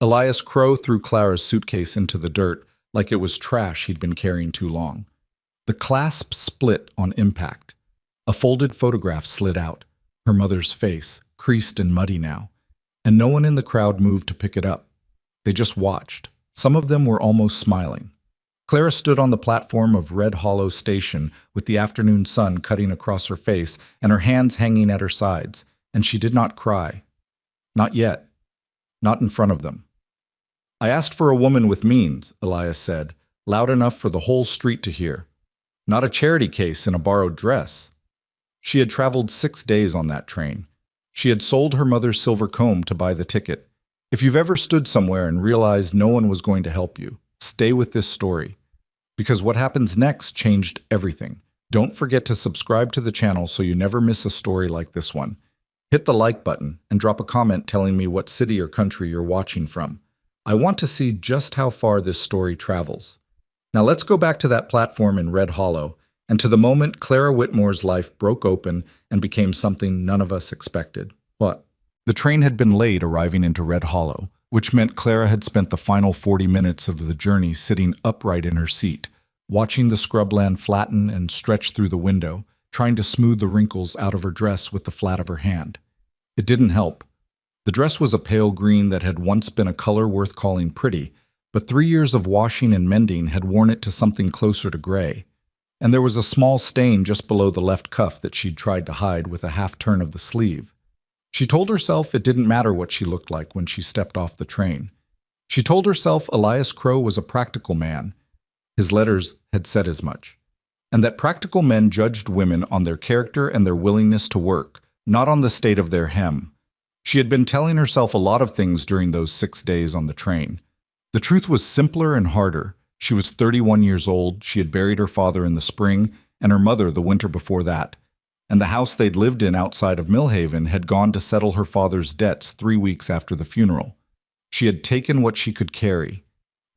Elias Crow threw Clara's suitcase into the dirt like it was trash he'd been carrying too long. The clasp split on impact. A folded photograph slid out, her mother's face, creased and muddy now, and no one in the crowd moved to pick it up. They just watched. Some of them were almost smiling. Clara stood on the platform of Red Hollow Station with the afternoon sun cutting across her face and her hands hanging at her sides, and she did not cry. Not yet. Not in front of them. "I asked for a woman with means," Elias said, loud enough for the whole street to hear. "Not a charity case in a borrowed dress." She had traveled 6 days on that train. She had sold her mother's silver comb to buy the ticket. If you've ever stood somewhere and realized no one was going to help you, stay with this story. Because what happens next changed everything. Don't forget to subscribe to the channel so you never miss a story like this one. Hit the like button and drop a comment telling me what city or country you're watching from. I want to see just how far this story travels. Now let's go back to that platform in Red Hollow and to the moment Clara Whitmore's life broke open and became something none of us expected. What? The train had been late arriving into Red Hollow, which meant Clara had spent the final 40 minutes of the journey sitting upright in her seat, watching the scrubland flatten and stretch through the window, trying to smooth the wrinkles out of her dress with the flat of her hand. It didn't help. The dress was a pale green that had once been a color worth calling pretty, but 3 years of washing and mending had worn it to something closer to gray. And there was a small stain just below the left cuff that she'd tried to hide with a half-turn of the sleeve. She told herself it didn't matter what she looked like when she stepped off the train. She told herself Elias Crow was a practical man. His letters had said as much. And that practical men judged women on their character and their willingness to work, not on the state of their hem. She had been telling herself a lot of things during those 6 days on the train. The truth was simpler and harder. She was 31 years old, she had buried her father in the spring, and her mother the winter before that. And the house they'd lived in outside of Millhaven had gone to settle her father's debts 3 weeks after the funeral. She had taken what she could carry.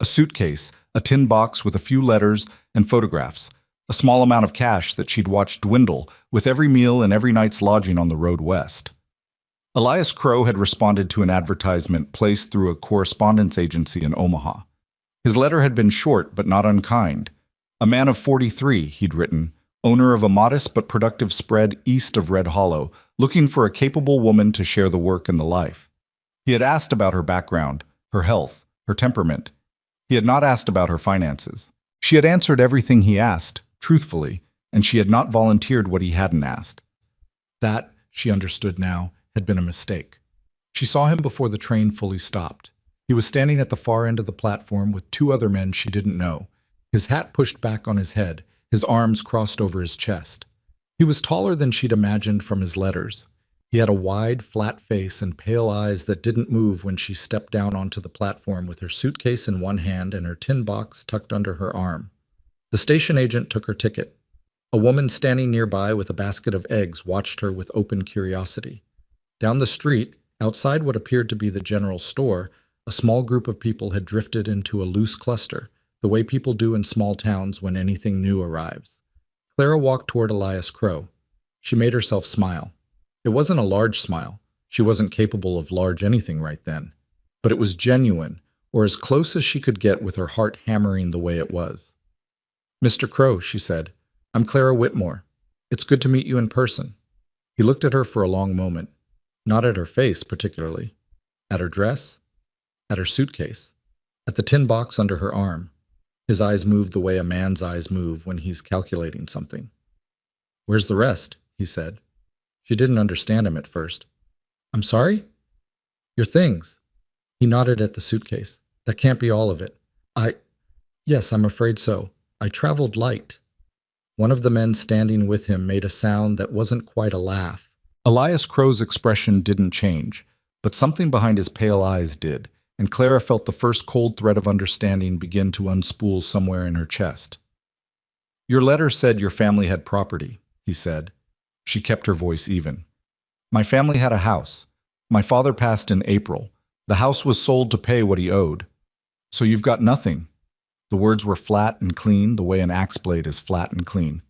A suitcase, a tin box with a few letters and photographs, a small amount of cash that she'd watched dwindle with every meal and every night's lodging on the road west. Elias Crow had responded to an advertisement placed through a correspondence agency in Omaha. His letter had been short but not unkind. A man of 43, he'd written, owner of a modest but productive spread east of Red Hollow, looking for a capable woman to share the work and the life. He had asked about her background, her health, her temperament. He had not asked about her finances. She had answered everything he asked, truthfully, and she had not volunteered what he hadn't asked. That, she understood now, had been a mistake. She saw him before the train fully stopped. He was standing at the far end of the platform with 2 other men she didn't know, his hat pushed back on his head, his arms crossed over his chest. He was taller than she'd imagined from his letters. He had a wide, flat face and pale eyes that didn't move when she stepped down onto the platform with her suitcase in one hand and her tin box tucked under her arm. The station agent took her ticket. A woman standing nearby with a basket of eggs watched her with open curiosity. Down the street, outside what appeared to be the general store, a small group of people had drifted into a loose cluster, the way people do in small towns when anything new arrives. Clara walked toward Elias Crow. She made herself smile. It wasn't a large smile. She wasn't capable of large anything right then. But it was genuine, or as close as she could get with her heart hammering the way it was. "Mr. Crow," she said, "I'm Clara Whitmore. It's good to meet you in person." He looked at her for a long moment. Not at her face, particularly. At her dress. At her suitcase. At the tin box under her arm. His eyes moved the way a man's eyes move when he's calculating something. "Where's the rest?" he said. She didn't understand him at first. "I'm sorry?" "Your things." He nodded at the suitcase. "That can't be all of it. Yes, I'm afraid so. I traveled light." One of the men standing with him made a sound that wasn't quite a laugh. Elias Crow's expression didn't change, but something behind his pale eyes did, and Clara felt the first cold thread of understanding begin to unspool somewhere in her chest. "Your letter said your family had property," he said. She kept her voice even. "My family had a house. My father passed in April. The house was sold to pay what he owed. So you've got nothing." The words were flat and clean, the way an axe blade is flat and clean.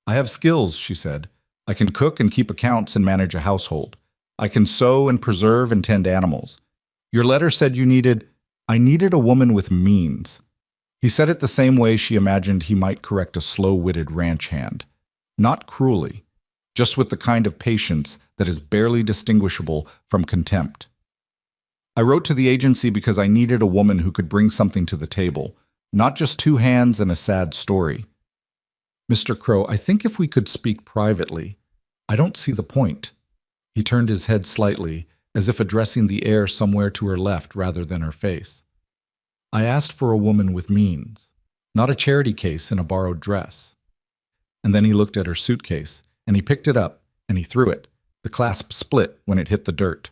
"I have skills," she said. "I can cook and keep accounts and manage a household. I can sew and preserve and tend animals. Your letter said you needed..." I needed a woman with means. He said it the same way she imagined he might correct a slow-witted ranch hand. Not cruelly, just with the kind of patience that is barely distinguishable from contempt. I wrote to the agency because I needed a woman who could bring something to the table, not just two hands and a sad story. Mr. Crow, I think if we could speak privately. I don't see the point. He turned his head slightly, as if addressing the air somewhere to her left rather than her face. I asked for a woman with means, not a charity case in a borrowed dress. And then he looked at her suitcase, and he picked it up, and he threw it. The clasp split when it hit the dirt.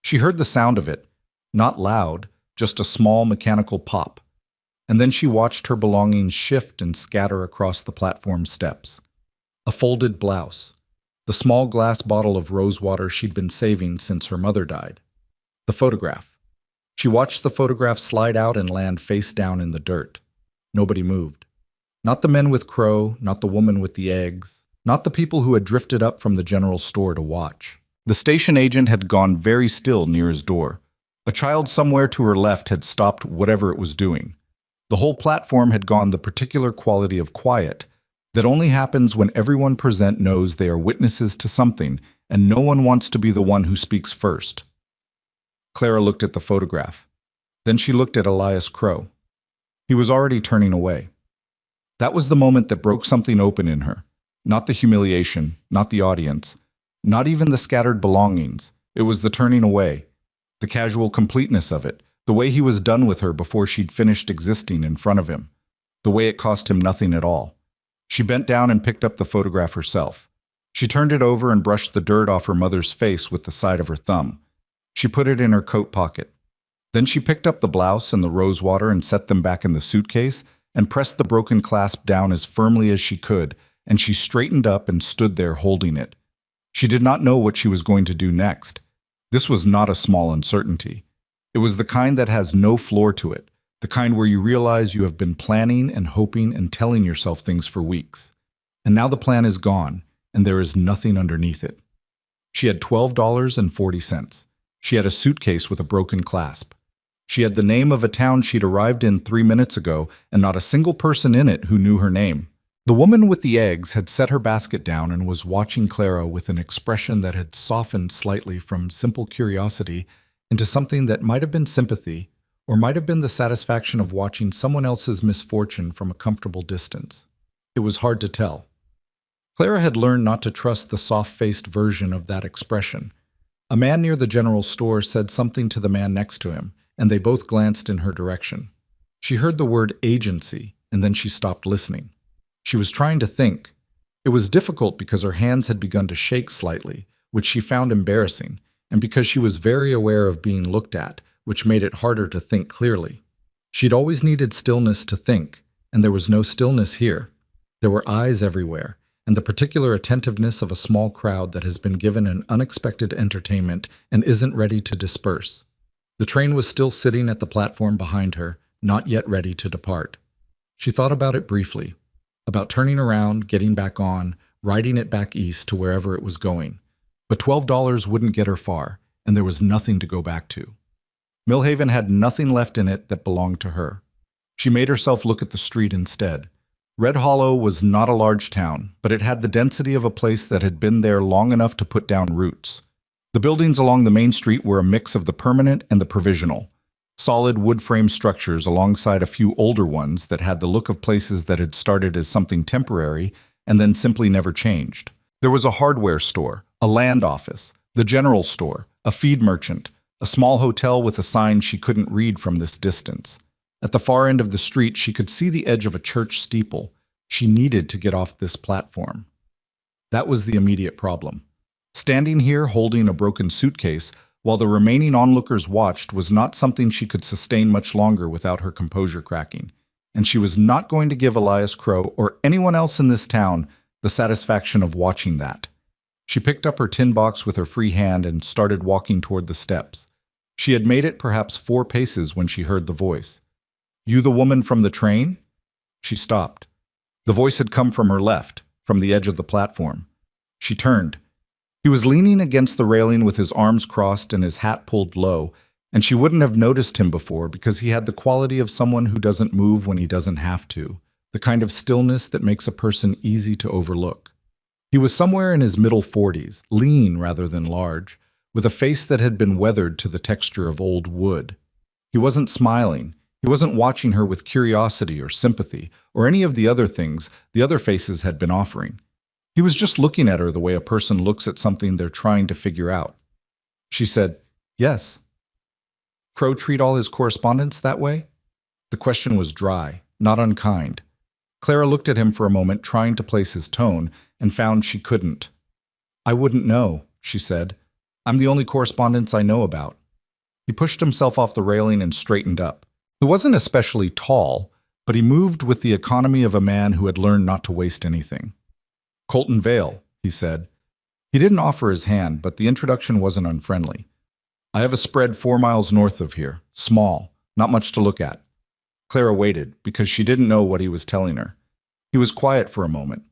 She heard the sound of it, not loud, just a small mechanical pop. And then she watched her belongings shift and scatter across the platform steps. A folded blouse, the small glass bottle of rose water she'd been saving since her mother died. The photograph. She watched the photograph slide out and land face down in the dirt. Nobody moved. Not the men with Crow, not the woman with the eggs, not the people who had drifted up from the general store to watch. The station agent had gone very still near his door. A child somewhere to her left had stopped whatever it was doing. The whole platform had gone the particular quality of quiet that only happens when everyone present knows they are witnesses to something and no one wants to be the one who speaks first. Clara looked at the photograph. Then she looked at Elias Crow. He was already turning away. That was the moment that broke something open in her. Not the humiliation, not the audience, not even the scattered belongings. It was the turning away, the casual completeness of it, the way he was done with her before she'd finished existing in front of him, the way it cost him nothing at all. She bent down and picked up the photograph herself. She turned it over and brushed the dirt off her mother's face with the side of her thumb. She put it in her coat pocket. Then she picked up the blouse and the rose water and set them back in the suitcase and pressed the broken clasp down as firmly as she could, and she straightened up and stood there holding it. She did not know what she was going to do next. This was not a small uncertainty. It was the kind that has no floor to it, the kind where you realize you have been planning and hoping and telling yourself things for weeks. And now the plan is gone, and there is nothing underneath it. She had $12.40. She had a suitcase with a broken clasp. She had the name of a town she'd arrived in 3 minutes ago, and not a single person in it who knew her name. The woman with the eggs had set her basket down and was watching Clara with an expression that had softened slightly from simple curiosity into something that might have been sympathy, or might have been the satisfaction of watching someone else's misfortune from a comfortable distance. It was hard to tell. Clara had learned not to trust the soft-faced version of that expression. A man near the general store said something to the man next to him, and they both glanced in her direction. She heard the word agency, and then she stopped listening. She was trying to think. It was difficult because her hands had begun to shake slightly, which she found embarrassing, and because she was very aware of being looked at, which made it harder to think clearly. She'd always needed stillness to think, and there was no stillness here. There were eyes everywhere, and the particular attentiveness of a small crowd that has been given an unexpected entertainment and isn't ready to disperse. The train was still sitting at the platform behind her, not yet ready to depart. She thought about it briefly, about turning around, getting back on, riding it back east to wherever it was going. But $12 wouldn't get her far, and there was nothing to go back to. Millhaven had nothing left in it that belonged to her. She made herself look at the street instead. Red Hollow was not a large town, but it had the density of a place that had been there long enough to put down roots. The buildings along the main street were a mix of the permanent and the provisional. Solid wood-frame structures alongside a few older ones that had the look of places that had started as something temporary and then simply never changed. There was a hardware store, a land office, the general store, a feed merchant, a small hotel with a sign she couldn't read from this distance. At the far end of the street, she could see the edge of a church steeple. She needed to get off this platform. That was the immediate problem. Standing here holding a broken suitcase while the remaining onlookers watched was not something she could sustain much longer without her composure cracking, and she was not going to give Elias Crow or anyone else in this town the satisfaction of watching that. She picked up her tin box with her free hand and started walking toward the steps. She had made it perhaps 4 paces when she heard the voice. "You the woman from the train?" She stopped. The voice had come from her left, from the edge of the platform. She turned. He was leaning against the railing with his arms crossed and his hat pulled low, And she wouldn't have noticed him before because he had the quality of someone who doesn't move when he doesn't have to, the kind of stillness that makes a person easy to overlook. He was somewhere in his middle 40s, lean rather than large, with a face that had been weathered to the texture of old wood. He wasn't smiling. He wasn't watching her with curiosity or sympathy or any of the other things the other faces had been offering. He was just looking at her the way a person looks at something they're trying to figure out. She said, "Yes." Crow treat all his correspondents that way? The question was dry, not unkind. Clara looked at him for a moment, trying to place his tone, and found she couldn't. "I wouldn't know," she said. "I'm the only correspondence I know about." He pushed himself off the railing and straightened up. He wasn't especially tall, but he moved with the economy of a man who had learned not to waste anything. "Colton Vale," he said. He didn't offer his hand, but the introduction wasn't unfriendly. "I have a spread 4 miles north of here. Small, not much to look at." Clara waited, because she didn't know what he was telling her. He was quiet for a moment.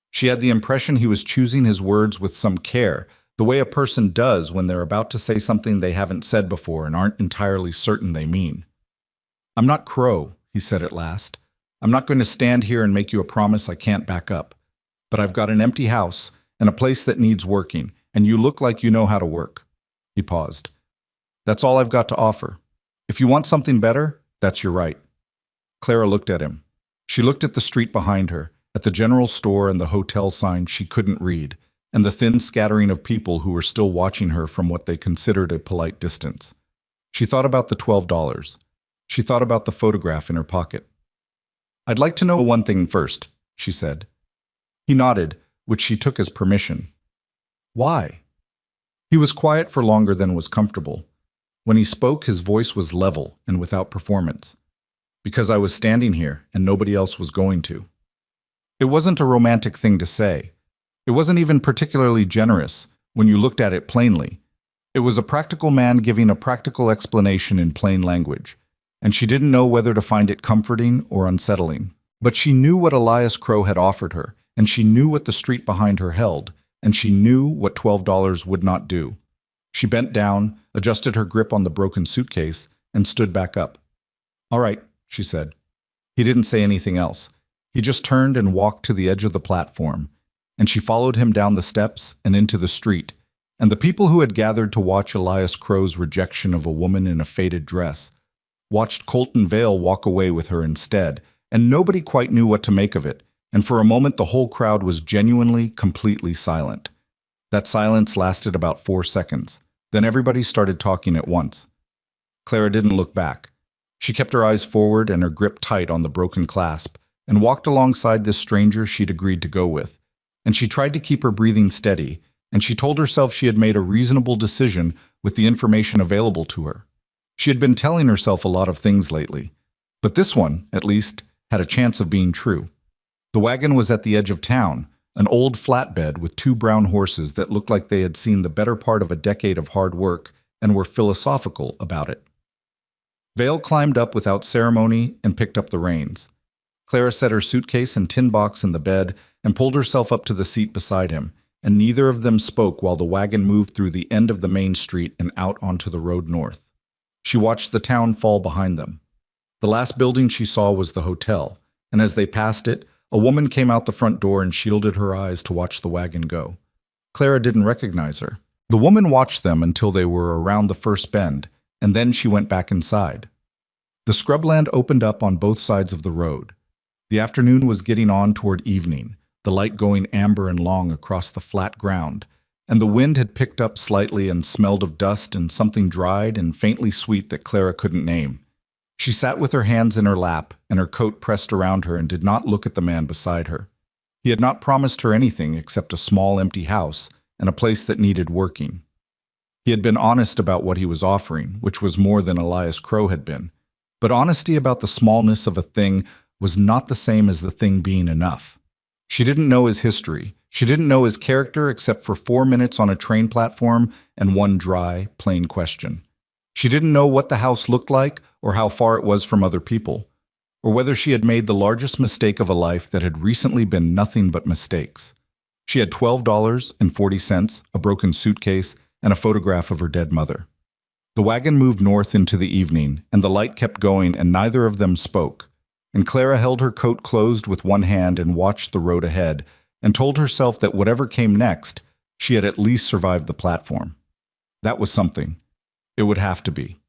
She had the impression he was choosing his words with some care, the way a person does when they're about to say something they haven't said before and aren't entirely certain they mean. "I'm not Crow," he said at last. "I'm not going to stand here and make you a promise I can't back up. But I've got an empty house and a place that needs working, and you look like you know how to work." He paused. "That's all I've got to offer. If you want something better, that's your right." Clara looked at him. She looked at the street behind her, at the general store and the hotel sign she couldn't read, and the thin scattering of people who were still watching her from what they considered a polite distance. She thought about the $12. She thought about the photograph in her pocket. "I'd like to know one thing first," she said. He nodded, which she took as permission. "Why?" He was quiet for longer than was comfortable. When he spoke, his voice was level and without performance. "Because I was standing here and nobody else was going to." It wasn't a romantic thing to say. It wasn't even particularly generous when you looked at it plainly. It was a practical man giving a practical explanation in plain language, and she didn't know whether to find it comforting or unsettling. But she knew what Elias Crow had offered her, and she knew what the street behind her held, and she knew what $12 would not do. She bent down, adjusted her grip on the broken suitcase, and stood back up. "All right," she said. He didn't say anything else. He just turned and walked to the edge of the platform, and she followed him down the steps and into the street, and the people who had gathered to watch Elias Crow's rejection of a woman in a faded dress watched Colton Vale walk away with her instead, and nobody quite knew what to make of it, and for a moment the whole crowd was genuinely, completely silent. That silence lasted about 4 seconds. Then everybody started talking at once. Clara didn't look back. She kept her eyes forward and her grip tight on the broken clasp, and walked alongside this stranger she'd agreed to go with. And she tried to keep her breathing steady, and she told herself she had made a reasonable decision with the information available to her. She had been telling herself a lot of things lately, but this one, at least, had a chance of being true. The wagon was at the edge of town, an old flatbed with 2 brown horses that looked like they had seen the better part of a decade of hard work and were philosophical about it. Vale climbed up without ceremony and picked up the reins. Clara set her suitcase and tin box in the bed and pulled herself up to the seat beside him, and neither of them spoke while the wagon moved through the end of the main street and out onto the road north. She watched the town fall behind them. The last building she saw was the hotel, and as they passed it, a woman came out the front door and shielded her eyes to watch the wagon go. Clara didn't recognize her. The woman watched them until they were around the first bend, and then she went back inside. The scrubland opened up on both sides of the road. The afternoon was getting on toward evening, the light going amber and long across the flat ground, and the wind had picked up slightly and smelled of dust and something dried and faintly sweet that Clara couldn't name. She sat with her hands in her lap and her coat pressed around her and did not look at the man beside her. He had not promised her anything except a small empty house and a place that needed working. He had been honest about what he was offering, which was more than Elias Crow had been. But honesty about the smallness of a thing was not the same as the thing being enough. She didn't know his history. She didn't know his character except for 4 minutes on a train platform and one dry, plain question. She didn't know what the house looked like or how far it was from other people, or whether she had made the largest mistake of a life that had recently been nothing but mistakes. She had $12.40, a broken suitcase, and a photograph of her dead mother. The wagon moved north into the evening, and the light kept going, and neither of them spoke. And Clara held her coat closed with one hand and watched the road ahead, and told herself that whatever came next, she had at least survived the platform. That was something. It would have to be.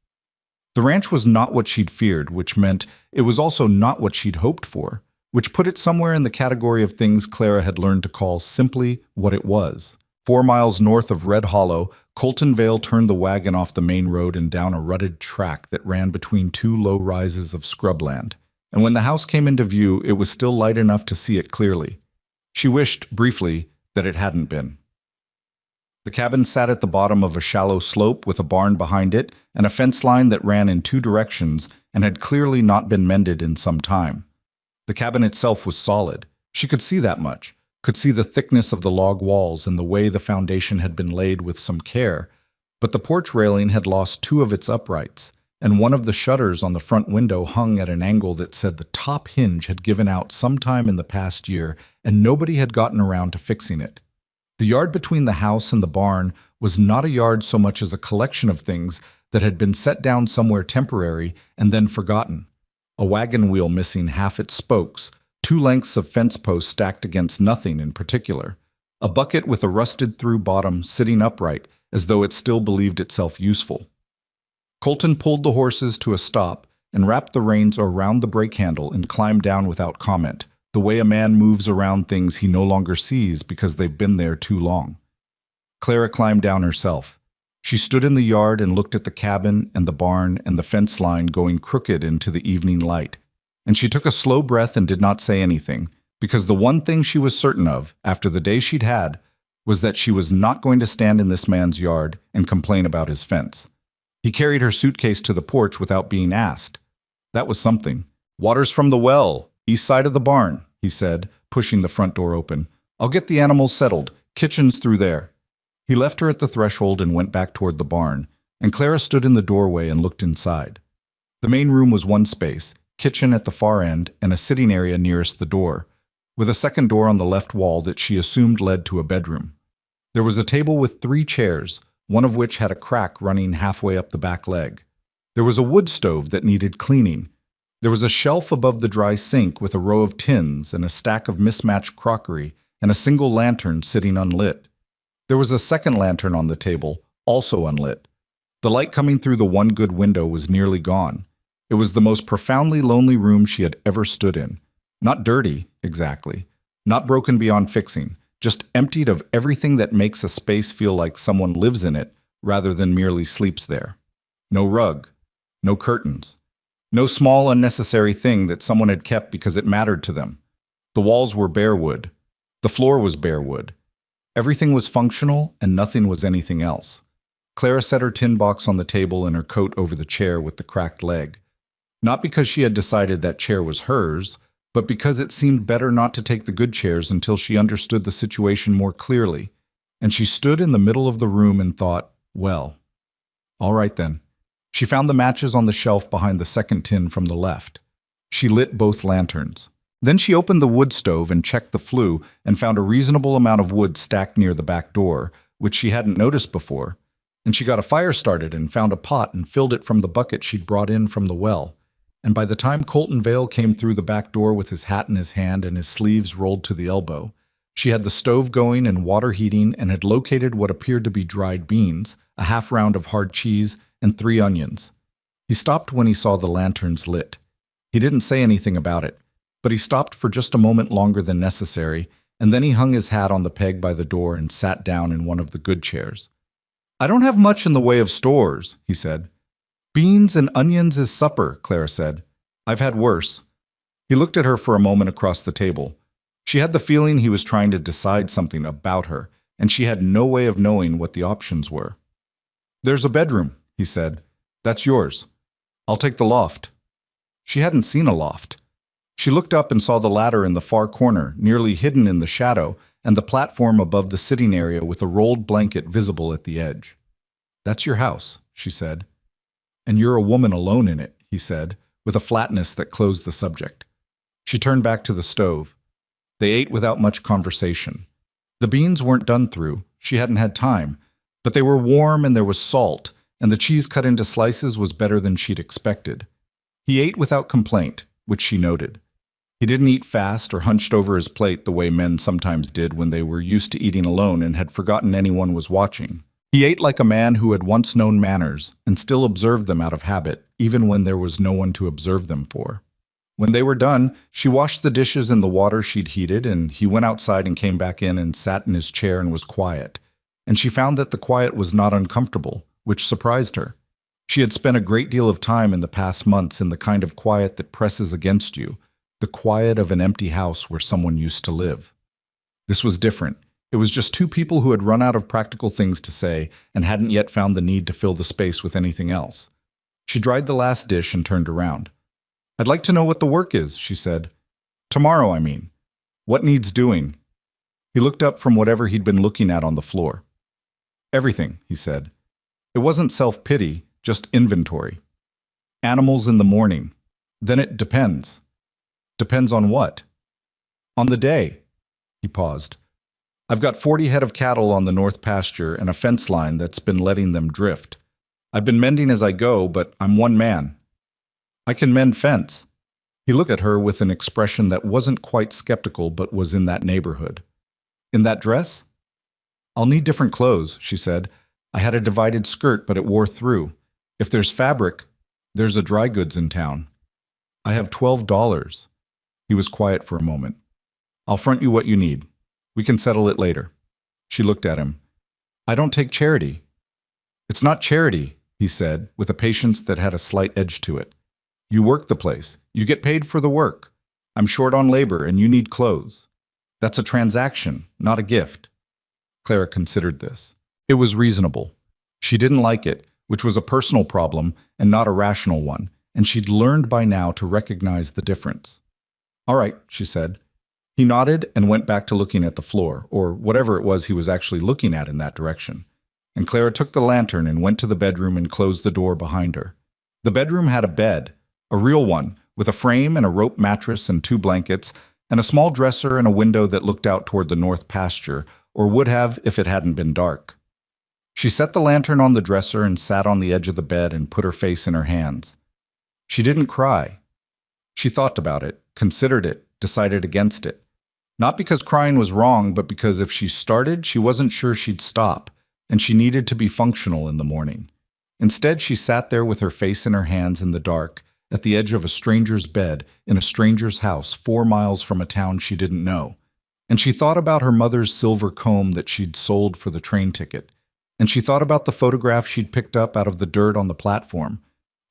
The ranch was not what she'd feared, which meant it was also not what she'd hoped for, which put it somewhere in the category of things Clara had learned to call simply what it was. 4 miles north of Red Hollow, Colton Vale turned the wagon off the main road and down a rutted track that ran between two low rises of scrubland. And when the house came into view, it was still light enough to see it clearly. She wished, briefly, that it hadn't been. The cabin sat at the bottom of a shallow slope with a barn behind it and a fence line that ran in two directions and had clearly not been mended in some time. The cabin itself was solid. She could see that much, could see the thickness of the log walls and the way the foundation had been laid with some care, but the porch railing had lost two of its uprights, and one of the shutters on the front window hung at an angle that said the top hinge had given out sometime in the past year and nobody had gotten around to fixing it. The yard between the house and the barn was not a yard so much as a collection of things that had been set down somewhere temporary and then forgotten. A wagon wheel missing half its spokes, 2 lengths of fence posts stacked against nothing in particular, a bucket with a rusted-through bottom sitting upright as though it still believed itself useful. Colton pulled the horses to a stop and wrapped the reins around the brake handle and climbed down without comment, the way a man moves around things he no longer sees because they've been there too long. Clara climbed down herself. She stood in the yard and looked at the cabin and the barn and the fence line going crooked into the evening light. And she took a slow breath and did not say anything, because the one thing she was certain of, after the day she'd had, was that she was not going to stand in this man's yard and complain about his fence. He carried her suitcase to the porch without being asked. That was something. "Water's from the well, east side of the barn," he said, pushing the front door open. "I'll get the animals settled. Kitchen's through there." He left her at the threshold and went back toward the barn, and Clara stood in the doorway and looked inside. The main room was one space, kitchen at the far end and a sitting area nearest the door, with a second door on the left wall that she assumed led to a bedroom. There was a table with 3 chairs, one of which had a crack running halfway up the back leg. There was a wood stove that needed cleaning. There was a shelf above the dry sink with a row of tins and a stack of mismatched crockery and a single lantern sitting unlit. There was a second lantern on the table, also unlit. The light coming through the one good window was nearly gone. It was the most profoundly lonely room she had ever stood in. Not dirty, exactly. Not broken beyond fixing. Just emptied of everything that makes a space feel like someone lives in it rather than merely sleeps there. No rug. No curtains. No small unnecessary thing that someone had kept because it mattered to them. The walls were bare wood. The floor was bare wood. Everything was functional and nothing was anything else. Clara set her tin box on the table and her coat over the chair with the cracked leg. Not because she had decided that chair was hers, but because it seemed better not to take the good chairs until she understood the situation more clearly. And she stood in the middle of the room and thought, well, all right then. She found the matches on the shelf behind the second tin from the left. She lit both lanterns. Then she opened the wood stove and checked the flue and found a reasonable amount of wood stacked near the back door, which she hadn't noticed before. And she got a fire started and found a pot and filled it from the bucket she'd brought in from the well. And by the time Colton Vale came through the back door with his hat in his hand and his sleeves rolled to the elbow, she had the stove going and water heating and had located what appeared to be dried beans, a half round of hard cheese, and 3 onions. He stopped when he saw the lanterns lit. He didn't say anything about it, but he stopped for just a moment longer than necessary, and then he hung his hat on the peg by the door and sat down in one of the good chairs. "I don't have much in the way of stores," he said. "Beans and onions is supper," Clara said. "I've had worse." He looked at her for a moment across the table. She had the feeling he was trying to decide something about her, and she had no way of knowing what the options were. "There's a bedroom," he said. "That's yours. I'll take the loft." She hadn't seen a loft. She looked up and saw the ladder in the far corner, nearly hidden in the shadow, and the platform above the sitting area with a rolled blanket visible at the edge. "That's your house," she said. "And you're a woman alone in it," he said, with a flatness that closed the subject. She turned back to the stove. They ate without much conversation. The beans weren't done through. She hadn't had time. But they were warm and there was salt, and the cheese cut into slices was better than she'd expected. He ate without complaint, which she noted. He didn't eat fast or hunched over his plate the way men sometimes did when they were used to eating alone and had forgotten anyone was watching. He ate like a man who had once known manners and still observed them out of habit, even when there was no one to observe them for. When they were done, she washed the dishes in the water she'd heated, and he went outside and came back in and sat in his chair and was quiet. And she found that the quiet was not uncomfortable, which surprised her. She had spent a great deal of time in the past months in the kind of quiet that presses against you, the quiet of an empty house where someone used to live. This was different. It was just two people who had run out of practical things to say and hadn't yet found the need to fill the space with anything else. She dried the last dish and turned around. "I'd like to know what the work is," she said. "Tomorrow, I mean. What needs doing?" He looked up from whatever he'd been looking at on the floor. "Everything," he said. It wasn't self-pity, just inventory. "Animals in the morning. Then it depends." "Depends on what?" "On the day." He paused. "I've got 40 head of cattle on the north pasture and a fence line that's been letting them drift. I've been mending as I go, but I'm one man. I can mend fence." He looked at her with an expression that wasn't quite skeptical but was in that neighborhood. "In that dress?" "I'll need different clothes," she said. "I had a divided skirt, but it wore through. If there's fabric, there's a dry goods in town. I have $12. He was quiet for a moment. "I'll front you what you need. We can settle it later." She looked at him. "I don't take charity." "It's not charity," he said, with a patience that had a slight edge to it. "You work the place. You get paid for the work. I'm short on labor and you need clothes. That's a transaction, not a gift." Clara considered this. It was reasonable. She didn't like it, which was a personal problem and not a rational one, and she'd learned by now to recognize the difference. "All right," she said. He nodded and went back to looking at the floor, or whatever it was he was actually looking at in that direction. And Clara took the lantern and went to the bedroom and closed the door behind her. The bedroom had a bed, a real one, with a frame and a rope mattress and 2 blankets, and a small dresser and a window that looked out toward the north pasture, or would have if it hadn't been dark. She set the lantern on the dresser and sat on the edge of the bed and put her face in her hands. She didn't cry. She thought about it, considered it, decided against it. Not because crying was wrong, but because if she started, she wasn't sure she'd stop, and she needed to be functional in the morning. Instead, she sat there with her face in her hands in the dark, at the edge of a stranger's bed, in a stranger's house 4 miles from a town she didn't know. And she thought about her mother's silver comb that she'd sold for the train ticket. And she thought about the photograph she'd picked up out of the dirt on the platform.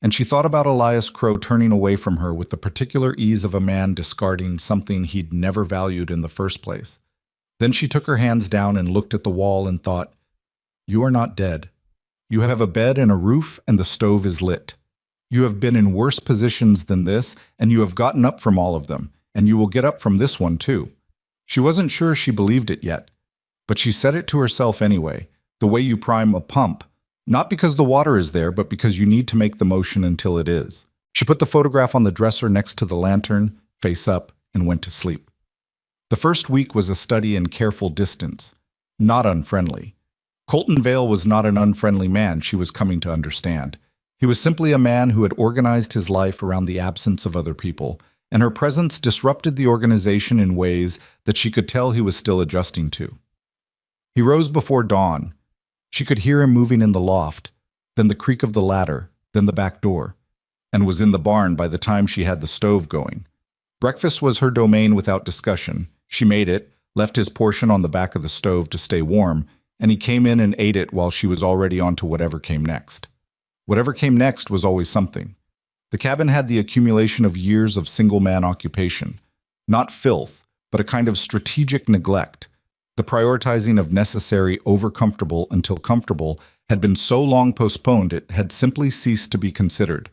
And she thought about Elias Crow turning away from her with the particular ease of a man discarding something he'd never valued in the first place. Then she took her hands down and looked at the wall and thought, "You are not dead. You have a bed and a roof, and the stove is lit. You have been in worse positions than this, and you have gotten up from all of them, and you will get up from this one too." She wasn't sure she believed it yet, but she said it to herself anyway, the way you prime a pump, not because the water is there, but because you need to make the motion until it is. She put the photograph on the dresser next to the lantern, face up, and went to sleep. The first week was a study in careful distance, not unfriendly. Colton Vale was not an unfriendly man, she was coming to understand. He was simply a man who had organized his life around the absence of other people, and her presence disrupted the organization in ways that she could tell he was still adjusting to. He rose before dawn. She could hear him moving in the loft, then the creak of the ladder, then the back door, and was in the barn by the time she had the stove going. Breakfast was her domain without discussion. She made it, left his portion on the back of the stove to stay warm, and he came in and ate it while she was already on to whatever came next. Whatever came next was always something. The cabin had the accumulation of years of single-man occupation. Not filth, but a kind of strategic neglect. The prioritizing of necessary over-comfortable until comfortable had been so long postponed it had simply ceased to be considered.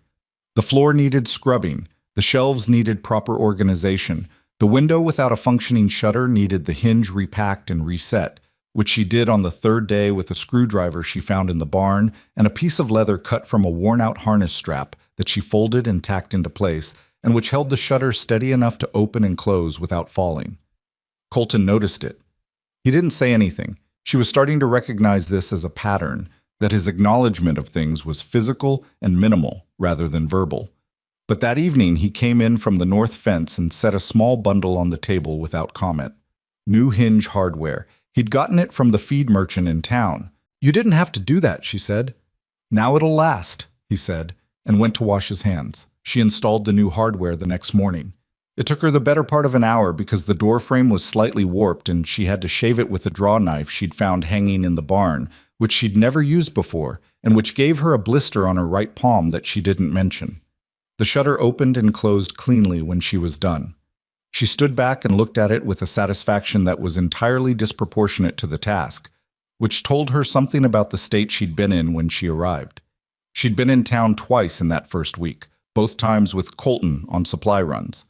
The floor needed scrubbing, the shelves needed proper organization, the window without a functioning shutter needed the hinge repacked and reset, which she did on the 3rd day with a screwdriver she found in the barn and a piece of leather cut from a worn-out harness strap that she folded and tacked into place, and which held the shutter steady enough to open and close without falling. Colton noticed it. He didn't say anything. She was starting to recognize this as a pattern, that his acknowledgement of things was physical and minimal rather than verbal. But that evening he came in from the north fence and set a small bundle on the table without comment. New hinge hardware. He'd gotten it from the feed merchant in town. "You didn't have to do that," she said. "Now it'll last," he said, and went to wash his hands. She installed the new hardware the next morning. It took her the better part of an hour because the door frame was slightly warped and she had to shave it with a draw knife she'd found hanging in the barn, which she'd never used before, and which gave her a blister on her right palm that she didn't mention. The shutter opened and closed cleanly when she was done. She stood back and looked at it with a satisfaction that was entirely disproportionate to the task, which told her something about the state she'd been in when she arrived. She'd been in town twice in that first week, both times with Colton on supply runs.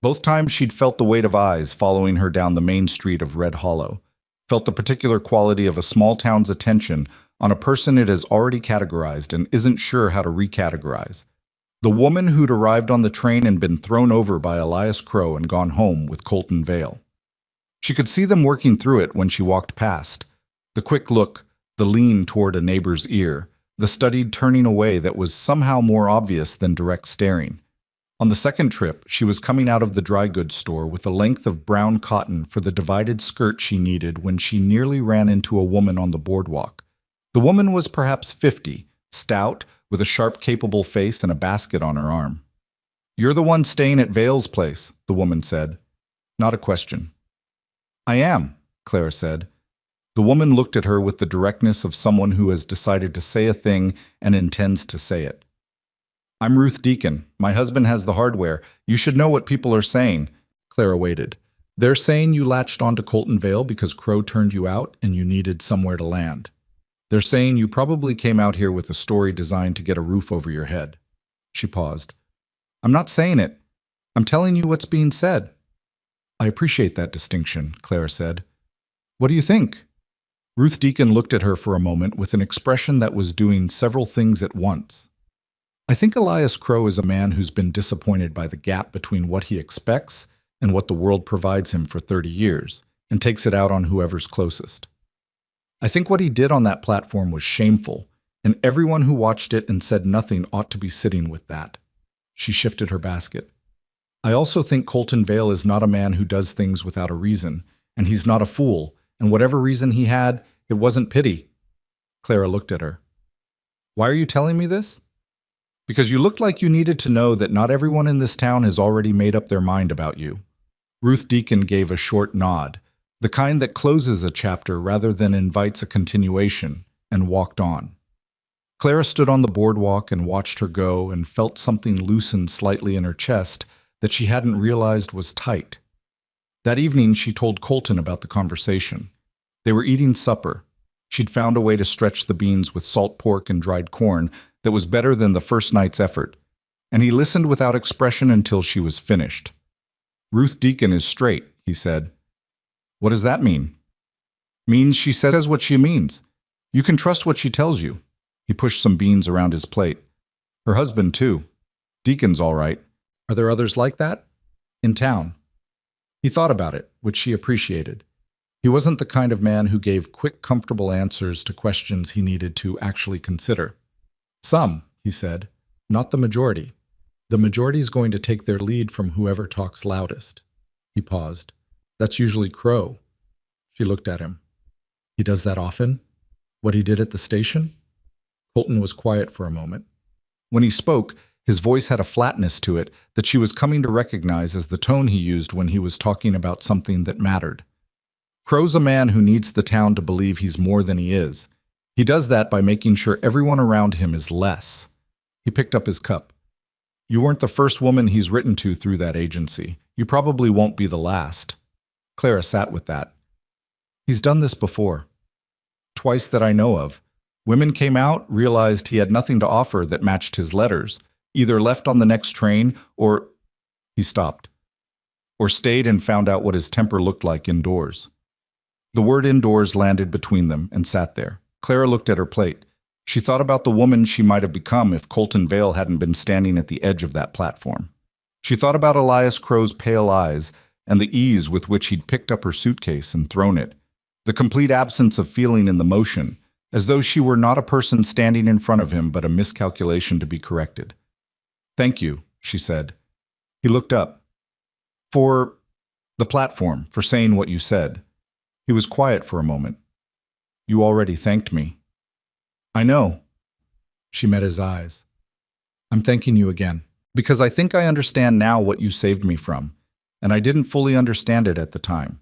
Both times she'd felt the weight of eyes following her down the main street of Red Hollow, felt the particular quality of a small town's attention on a person it has already categorized and isn't sure how to recategorize. The woman who'd arrived on the train and been thrown over by Elias Crow and gone home with Colton Vale. She could see them working through it when she walked past. The quick look, the lean toward a neighbor's ear, the studied turning away that was somehow more obvious than direct staring. On the second trip, she was coming out of the dry goods store with a length of brown cotton for the divided skirt she needed when she nearly ran into a woman on the boardwalk. The woman was perhaps 50, stout, with a sharp, capable face and a basket on her arm. "You're the one staying at Vale's place," the woman said. Not a question. "I am," Clara said. The woman looked at her with the directness of someone who has decided to say a thing and intends to say it. "I'm Ruth Deacon. My husband has the hardware. You should know what people are saying." Clara waited. "They're saying you latched onto Colton Vale because Crow turned you out and you needed somewhere to land. They're saying you probably came out here with a story designed to get a roof over your head." She paused. "I'm not saying it. I'm telling you what's being said." "I appreciate that distinction," Clara said. "What do you think?" Ruth Deacon looked at her for a moment with an expression that was doing several things at once. "I think Elias Crow is a man who's been disappointed by the gap between what he expects and what the world provides him for 30 years, and takes it out on whoever's closest. I think what he did on that platform was shameful, and everyone who watched it and said nothing ought to be sitting with that." She shifted her basket. "I also think Colton Vale is not a man who does things without a reason, and he's not a fool, and whatever reason he had, it wasn't pity." Clara looked at her. "Why are you telling me this?" "Because you looked like you needed to know that not everyone in this town has already made up their mind about you." Ruth Deacon gave a short nod, the kind that closes a chapter rather than invites a continuation, and walked on. Clara stood on the boardwalk and watched her go and felt something loosen slightly in her chest that she hadn't realized was tight. That evening she told Colton about the conversation. They were eating supper. She'd found a way to stretch the beans with salt pork and dried corn that was better than the first night's effort, and he listened without expression until she was finished. "Ruth Deacon is straight," he said. "What does that mean?" "Means she says what she means. You can trust what she tells you." He pushed some beans around his plate. "Her husband, too. Deacon's all right." "Are there others like that?" "In town." He thought about it, which she appreciated. He wasn't the kind of man who gave quick, comfortable answers to questions he needed to actually consider. "Some," he said, "not the majority. The majority's going to take their lead from whoever talks loudest." He paused. "That's usually Crow." She looked at him. "He does that often? What he did at the station?" Colton was quiet for a moment. When he spoke, his voice had a flatness to it that she was coming to recognize as the tone he used when he was talking about something that mattered. "Crow's a man who needs the town to believe he's more than he is. He does that by making sure everyone around him is less." He picked up his cup. "You weren't the first woman he's written to through that agency. You probably won't be the last." Clara sat with that. "He's done this before. Twice that I know of. Women came out, realized he had nothing to offer that matched his letters, either left on the next train or—" He stopped. "Or stayed and found out what his temper looked like indoors." The word indoors landed between them and sat there. Clara looked at her plate. She thought about the woman she might have become if Colton Vale hadn't been standing at the edge of that platform. She thought about Elias Crow's pale eyes and the ease with which he'd picked up her suitcase and thrown it, the complete absence of feeling in the motion, as though she were not a person standing in front of him but a miscalculation to be corrected. "Thank you," she said. He looked up. "For the platform, for saying what you said." He was quiet for a moment. "You already thanked me." "I know." She met his eyes. "I'm thanking you again, because I think I understand now what you saved me from, and I didn't fully understand it at the time."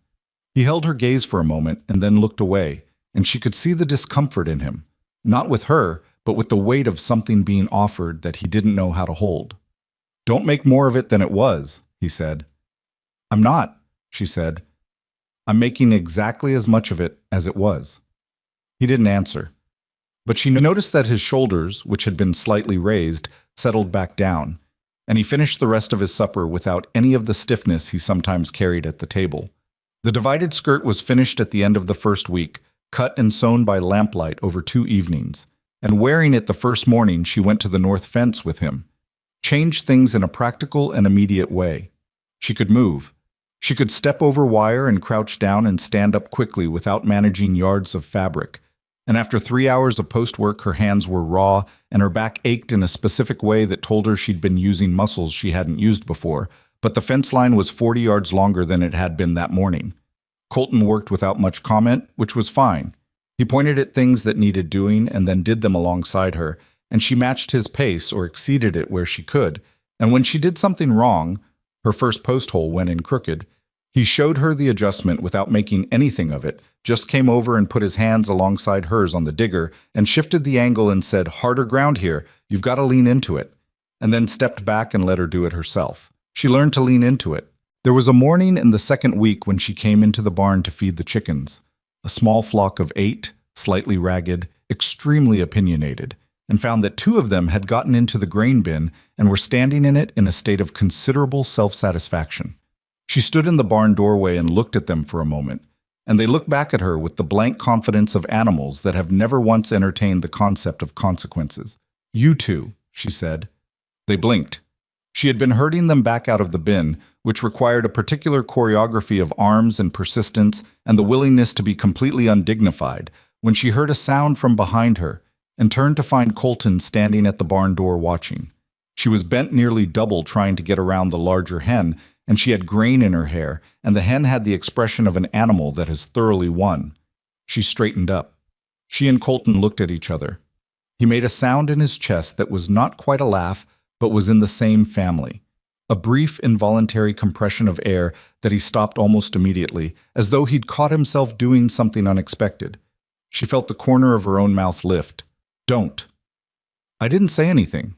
He held her gaze for a moment and then looked away, and she could see the discomfort in him, not with her, but with the weight of something being offered that he didn't know how to hold. "Don't make more of it than it was," he said. "I'm not," she said. "I'm making exactly as much of it as it was." He didn't answer, but she noticed that his shoulders, which had been slightly raised, settled back down, and he finished the rest of his supper without any of the stiffness he sometimes carried at the table. The divided skirt was finished at the end of the first week, cut and sewn by lamplight over 2 evenings, and wearing it the first morning she went to the north fence with him. Changed things in a practical and immediate way. She could move. She could step over wire and crouch down and stand up quickly without managing yards of fabric. And after 3 hours of post-work, her hands were raw and her back ached in a specific way that told her she'd been using muscles she hadn't used before, but the fence line was 40 yards longer than it had been that morning. Colton worked without much comment, which was fine. He pointed at things that needed doing and then did them alongside her, and she matched his pace or exceeded it where she could. And when she did something wrong, her first post hole went in crooked, he showed her the adjustment without making anything of it, just came over and put his hands alongside hers on the digger and shifted the angle and said, "Harder ground here, you've got to lean into it," and then stepped back and let her do it herself. She learned to lean into it. There was a morning in the second week when she came into the barn to feed the chickens, a small flock of 8, slightly ragged, extremely opinionated, and found that 2 of them had gotten into the grain bin and were standing in it in a state of considerable self-satisfaction. She stood in the barn doorway and looked at them for a moment, and they looked back at her with the blank confidence of animals that have never once entertained the concept of consequences. "You two," she said. They blinked. She had been herding them back out of the bin, which required a particular choreography of arms and persistence and the willingness to be completely undignified, when she heard a sound from behind her and turned to find Colton standing at the barn door watching. She was bent nearly double trying to get around the larger hen, and she had grain in her hair, and the hen had the expression of an animal that has thoroughly won. She straightened up. She and Colton looked at each other. He made a sound in his chest that was not quite a laugh, but was in the same family. A brief, involuntary compression of air that he stopped almost immediately, as though he'd caught himself doing something unexpected. She felt the corner of her own mouth lift. "Don't." "I didn't say anything."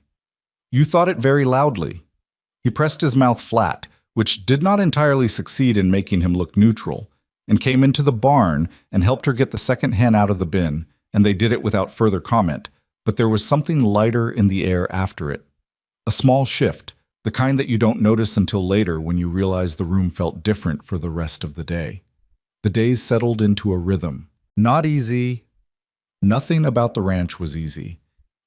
"You thought it very loudly." He pressed his mouth flat, which did not entirely succeed in making him look neutral, and came into the barn and helped her get the second hen out of the bin, and they did it without further comment, but there was something lighter in the air after it. A small shift, the kind that you don't notice until later when you realize the room felt different for the rest of the day. The days settled into a rhythm. Not easy. Nothing about the ranch was easy,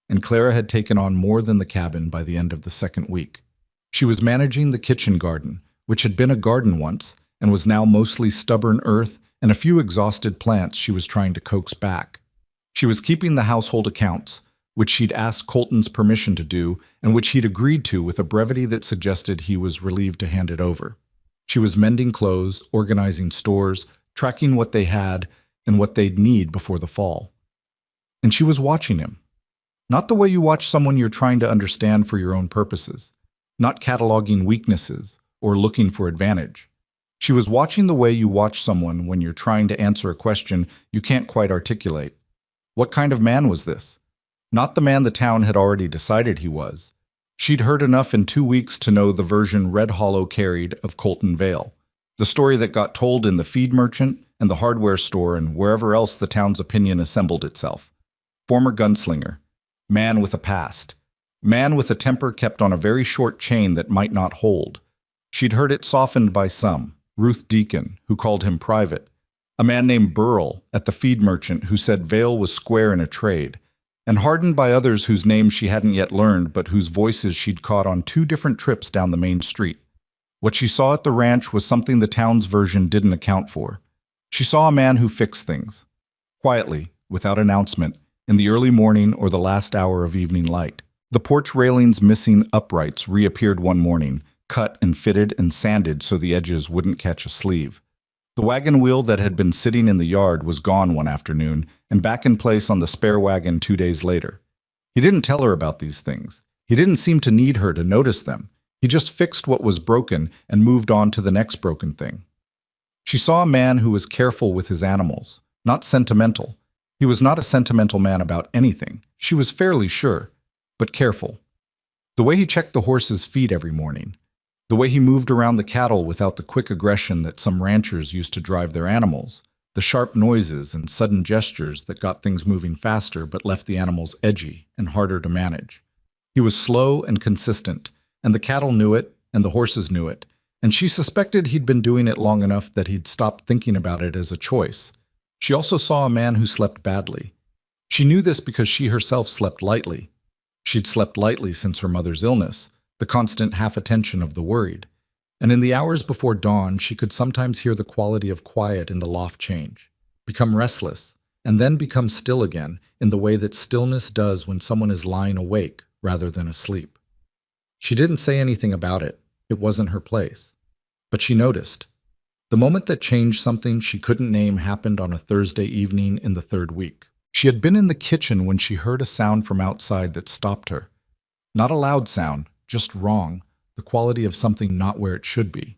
and Clara had taken on more than the cabin by the end of the second week. She was managing the kitchen garden, which had been a garden once, and was now mostly stubborn earth and a few exhausted plants she was trying to coax back. She was keeping the household accounts, which she'd asked Colton's permission to do, and which he'd agreed to with a brevity that suggested he was relieved to hand it over. She was mending clothes, organizing stores, tracking what they had and what they'd need before the fall. And she was watching him. Not the way you watch someone you're trying to understand for your own purposes, not cataloging weaknesses or looking for advantage. She was watching the way you watch someone when you're trying to answer a question you can't quite articulate. What kind of man was this? Not the man the town had already decided he was. She'd heard enough in 2 weeks to know the version Red Hollow carried of Colton Vale, the story that got told in the feed merchant and the hardware store and wherever else the town's opinion assembled itself. Former gunslinger, man with a past, man with a temper kept on a very short chain that might not hold. She'd heard it softened by some, Ruth Deacon, who called him private, a man named Burrell at the feed merchant who said Vale was square in a trade, and hardened by others whose names she hadn't yet learned but whose voices she'd caught on 2 different trips down the main street. What she saw at the ranch was something the town's version didn't account for. She saw a man who fixed things. Quietly, without announcement, in the early morning or the last hour of evening light. The porch railing's missing uprights reappeared one morning, cut and fitted and sanded so the edges wouldn't catch a sleeve. The wagon wheel that had been sitting in the yard was gone one afternoon and back in place on the spare wagon 2 days later. He didn't tell her about these things. He didn't seem to need her to notice them. He just fixed what was broken and moved on to the next broken thing. She saw a man who was careful with his animals, not sentimental. He was not a sentimental man about anything, she was fairly sure, but careful. The way he checked the horses' feet every morning, the way he moved around the cattle without the quick aggression that some ranchers used to drive their animals, the sharp noises and sudden gestures that got things moving faster but left the animals edgy and harder to manage. He was slow and consistent, and the cattle knew it, and the horses knew it, and she suspected he'd been doing it long enough that he'd stopped thinking about it as a choice. She also saw a man who slept badly. She knew this because she herself slept lightly. She'd slept lightly since her mother's illness, the constant half-attention of the worried. And in the hours before dawn, she could sometimes hear the quality of quiet in the loft change, become restless, and then become still again in the way that stillness does when someone is lying awake rather than asleep. She didn't say anything about it. It wasn't her place. But she noticed. The moment that changed something she couldn't name happened on a Thursday evening in the third week. She had been in the kitchen when she heard a sound from outside that stopped her. Not a loud sound, just wrong, the quality of something not where it should be.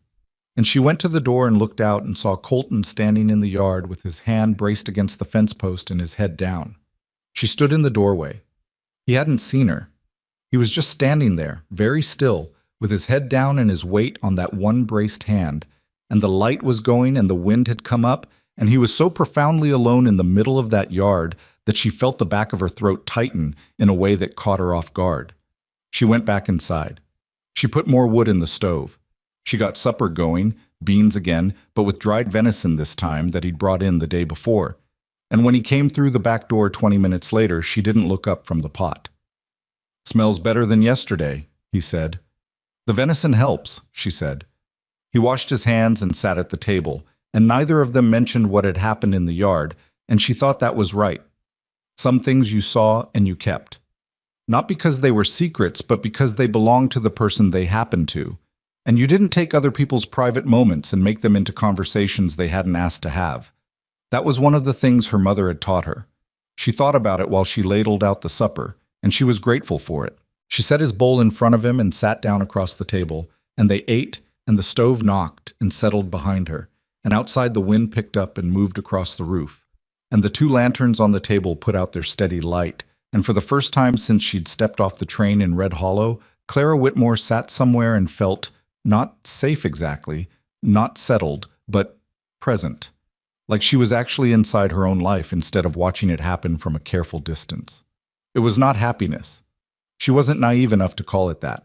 And she went to the door and looked out and saw Colton standing in the yard with his hand braced against the fence post and his head down. She stood in the doorway. He hadn't seen her. He was just standing there, very still, with his head down and his weight on that one braced hand, and the light was going and the wind had come up, and he was so profoundly alone in the middle of that yard that she felt the back of her throat tighten in a way that caught her off guard. She went back inside. She put more wood in the stove. She got supper going, beans again, but with dried venison this time that he'd brought in the day before. And when he came through the back door 20 minutes later, she didn't look up from the pot. "Smells better than yesterday," he said. "The venison helps," she said. He washed his hands and sat at the table, and neither of them mentioned what had happened in the yard, and she thought that was right. Some things you saw and you kept. Not because they were secrets, but because they belonged to the person they happened to. And you didn't take other people's private moments and make them into conversations they hadn't asked to have. That was one of the things her mother had taught her. She thought about it while she ladled out the supper, and she was grateful for it. She set his bowl in front of him and sat down across the table, and they ate, and the stove knocked and settled behind her, and outside the wind picked up and moved across the roof. And the two lanterns on the table put out their steady light, and for the first time since she'd stepped off the train in Red Hollow, Clara Whitmore sat somewhere and felt, not safe exactly, not settled, but present. Like she was actually inside her own life instead of watching it happen from a careful distance. It was not happiness. She wasn't naive enough to call it that.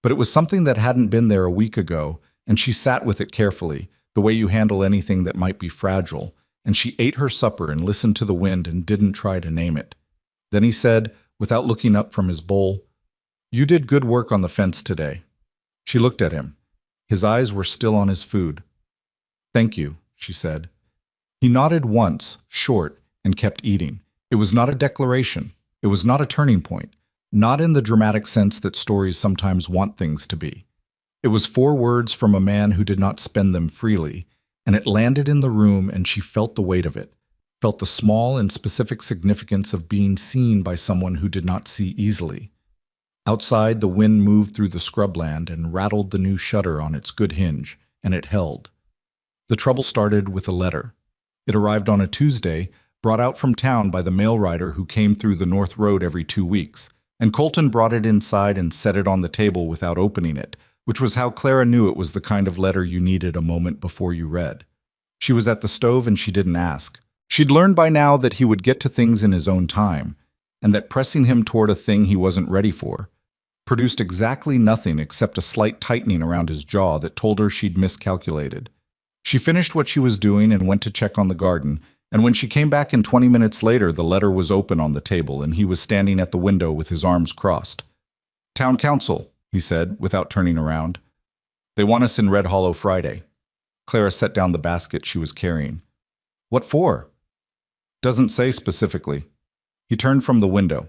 But it was something that hadn't been there a week ago, and she sat with it carefully, the way you handle anything that might be fragile, and she ate her supper and listened to the wind and didn't try to name it. Then he said, without looking up from his bowl, "You did good work on the fence today." She looked at him. His eyes were still on his food. "Thank you," she said. He nodded once, short, and kept eating. It was not a declaration. It was not a turning point. Not in the dramatic sense that stories sometimes want things to be. It was 4 words from a man who did not spend them freely, and it landed in the room and she felt the weight of it, felt the small and specific significance of being seen by someone who did not see easily. Outside, the wind moved through the scrubland and rattled the new shutter on its good hinge, and it held. The trouble started with a letter. It arrived on a Tuesday, brought out from town by the mail rider who came through the North Road every 2 weeks, and Colton brought it inside and set it on the table without opening it, which was how Clara knew it was the kind of letter you needed a moment before you read. She was at the stove and she didn't ask. She'd learned by now that he would get to things in his own time, and that pressing him toward a thing he wasn't ready for produced exactly nothing except a slight tightening around his jaw that told her she'd miscalculated. She finished what she was doing and went to check on the garden, and when she came back in 20 minutes later, the letter was open on the table and he was standing at the window with his arms crossed. "Town Council," he said, without turning around. "They want us in Red Hollow Friday." Clara set down the basket she was carrying. "What for?" Doesn't say specifically. He turned from the window.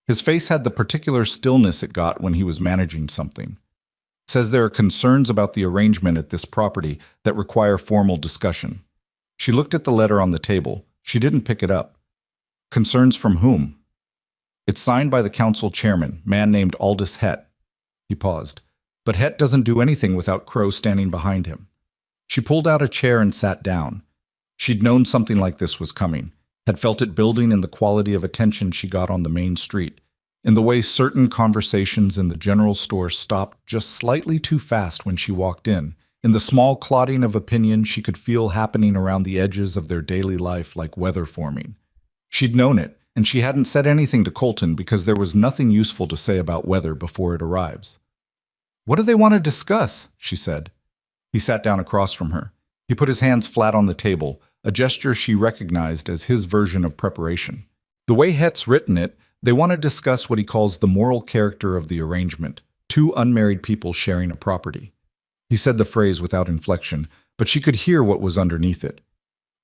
His face had the particular stillness it got when he was managing something. Says there are concerns about the arrangement at this property that require formal discussion. She looked at the letter on the table. She didn't pick it up. Concerns from whom? It's signed by the council chairman, man named Aldous Het. He paused. But Het doesn't do anything without Crow standing behind him. She pulled out a chair and sat down. She'd known something like this was coming, had felt it building in the quality of attention she got on the main street, in the way certain conversations in the general store stopped just slightly too fast when she walked in the small clotting of opinion she could feel happening around the edges of their daily life like weather forming. She'd known it, and she hadn't said anything to Colton because there was nothing useful to say about weather before it arrives. "What do they want to discuss?" she said. He sat down across from her. He put his hands flat on the table, a gesture she recognized as his version of preparation. The way Het's written it, they want to discuss what he calls the moral character of the arrangement, two unmarried people sharing a property. He said the phrase without inflection, but she could hear what was underneath it.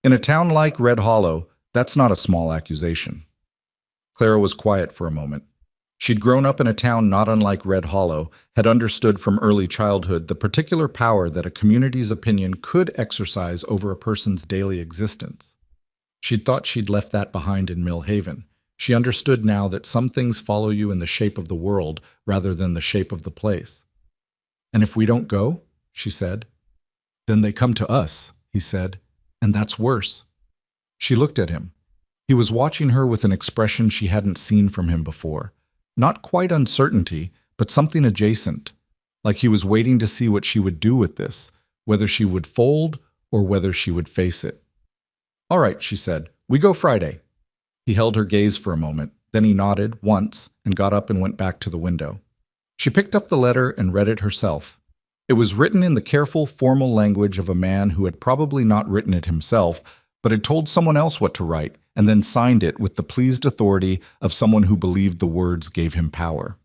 In a town like Red Hollow, that's not a small accusation. Clara was quiet for a moment. She'd grown up in a town not unlike Red Hollow, had understood from early childhood the particular power that a community's opinion could exercise over a person's daily existence. She'd thought she'd left that behind in Mill Haven. She understood now that some things follow you in the shape of the world rather than the shape of the place. "And if we don't go?" she said. "Then they come to us," he said, "and that's worse." She looked at him. He was watching her with an expression she hadn't seen from him before. Not quite uncertainty, but something adjacent, like he was waiting to see what she would do with this, whether she would fold or whether she would face it. "All right," she said, "we go Friday." He held her gaze for a moment, then he nodded once and got up and went back to the window. She picked up the letter and read it herself. It was written in the careful, formal language of a man who had probably not written it himself, but had told someone else what to write and then signed it with the pleased authority of someone who believed the words gave him power.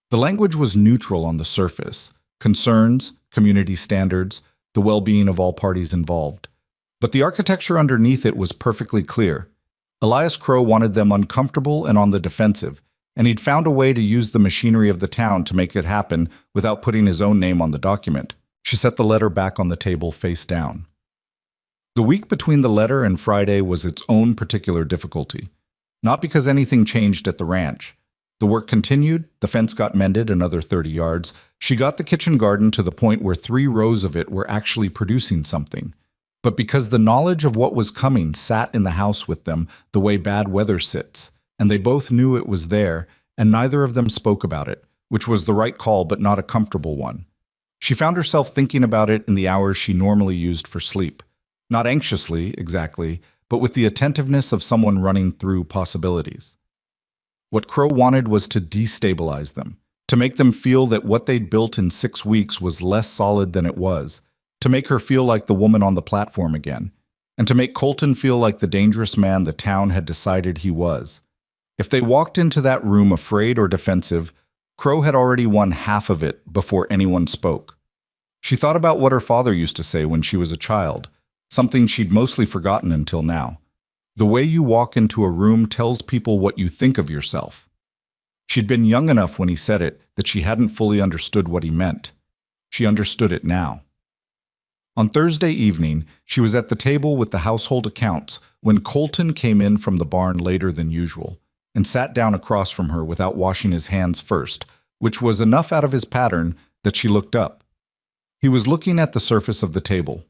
The language was neutral on the surface: concerns, community standards, the well-being of all parties involved. But the architecture underneath it was perfectly clear. Elias Crow wanted them uncomfortable and on the defensive, and he'd found a way to use the machinery of the town to make it happen without putting his own name on the document. She set the letter back on the table face down. The week between the letter and Friday was its own particular difficulty. Not because anything changed at the ranch. The work continued, the fence got mended another 30 yards. She got the kitchen garden to the point where 3 rows of it were actually producing something. But because the knowledge of what was coming sat in the house with them the way bad weather sits, and they both knew it was there, and neither of them spoke about it, which was the right call but not a comfortable one. She found herself thinking about it in the hours she normally used for sleep. Not anxiously, exactly, but with the attentiveness of someone running through possibilities. What Crow wanted was to destabilize them, to make them feel that what they'd built in 6 weeks was less solid than it was, to make her feel like the woman on the platform again, and to make Colton feel like the dangerous man the town had decided he was. If they walked into that room afraid or defensive, Crow had already won half of it before anyone spoke. She thought about what her father used to say when she was a child, something she'd mostly forgotten until now. The way you walk into a room tells people what you think of yourself. She'd been young enough when he said it that she hadn't fully understood what he meant. She understood it now. On Thursday evening, she was at the table with the household accounts when Colton came in from the barn later than usual and sat down across from her without washing his hands first, which was enough out of his pattern that she looked up. He was looking at the surface of the table.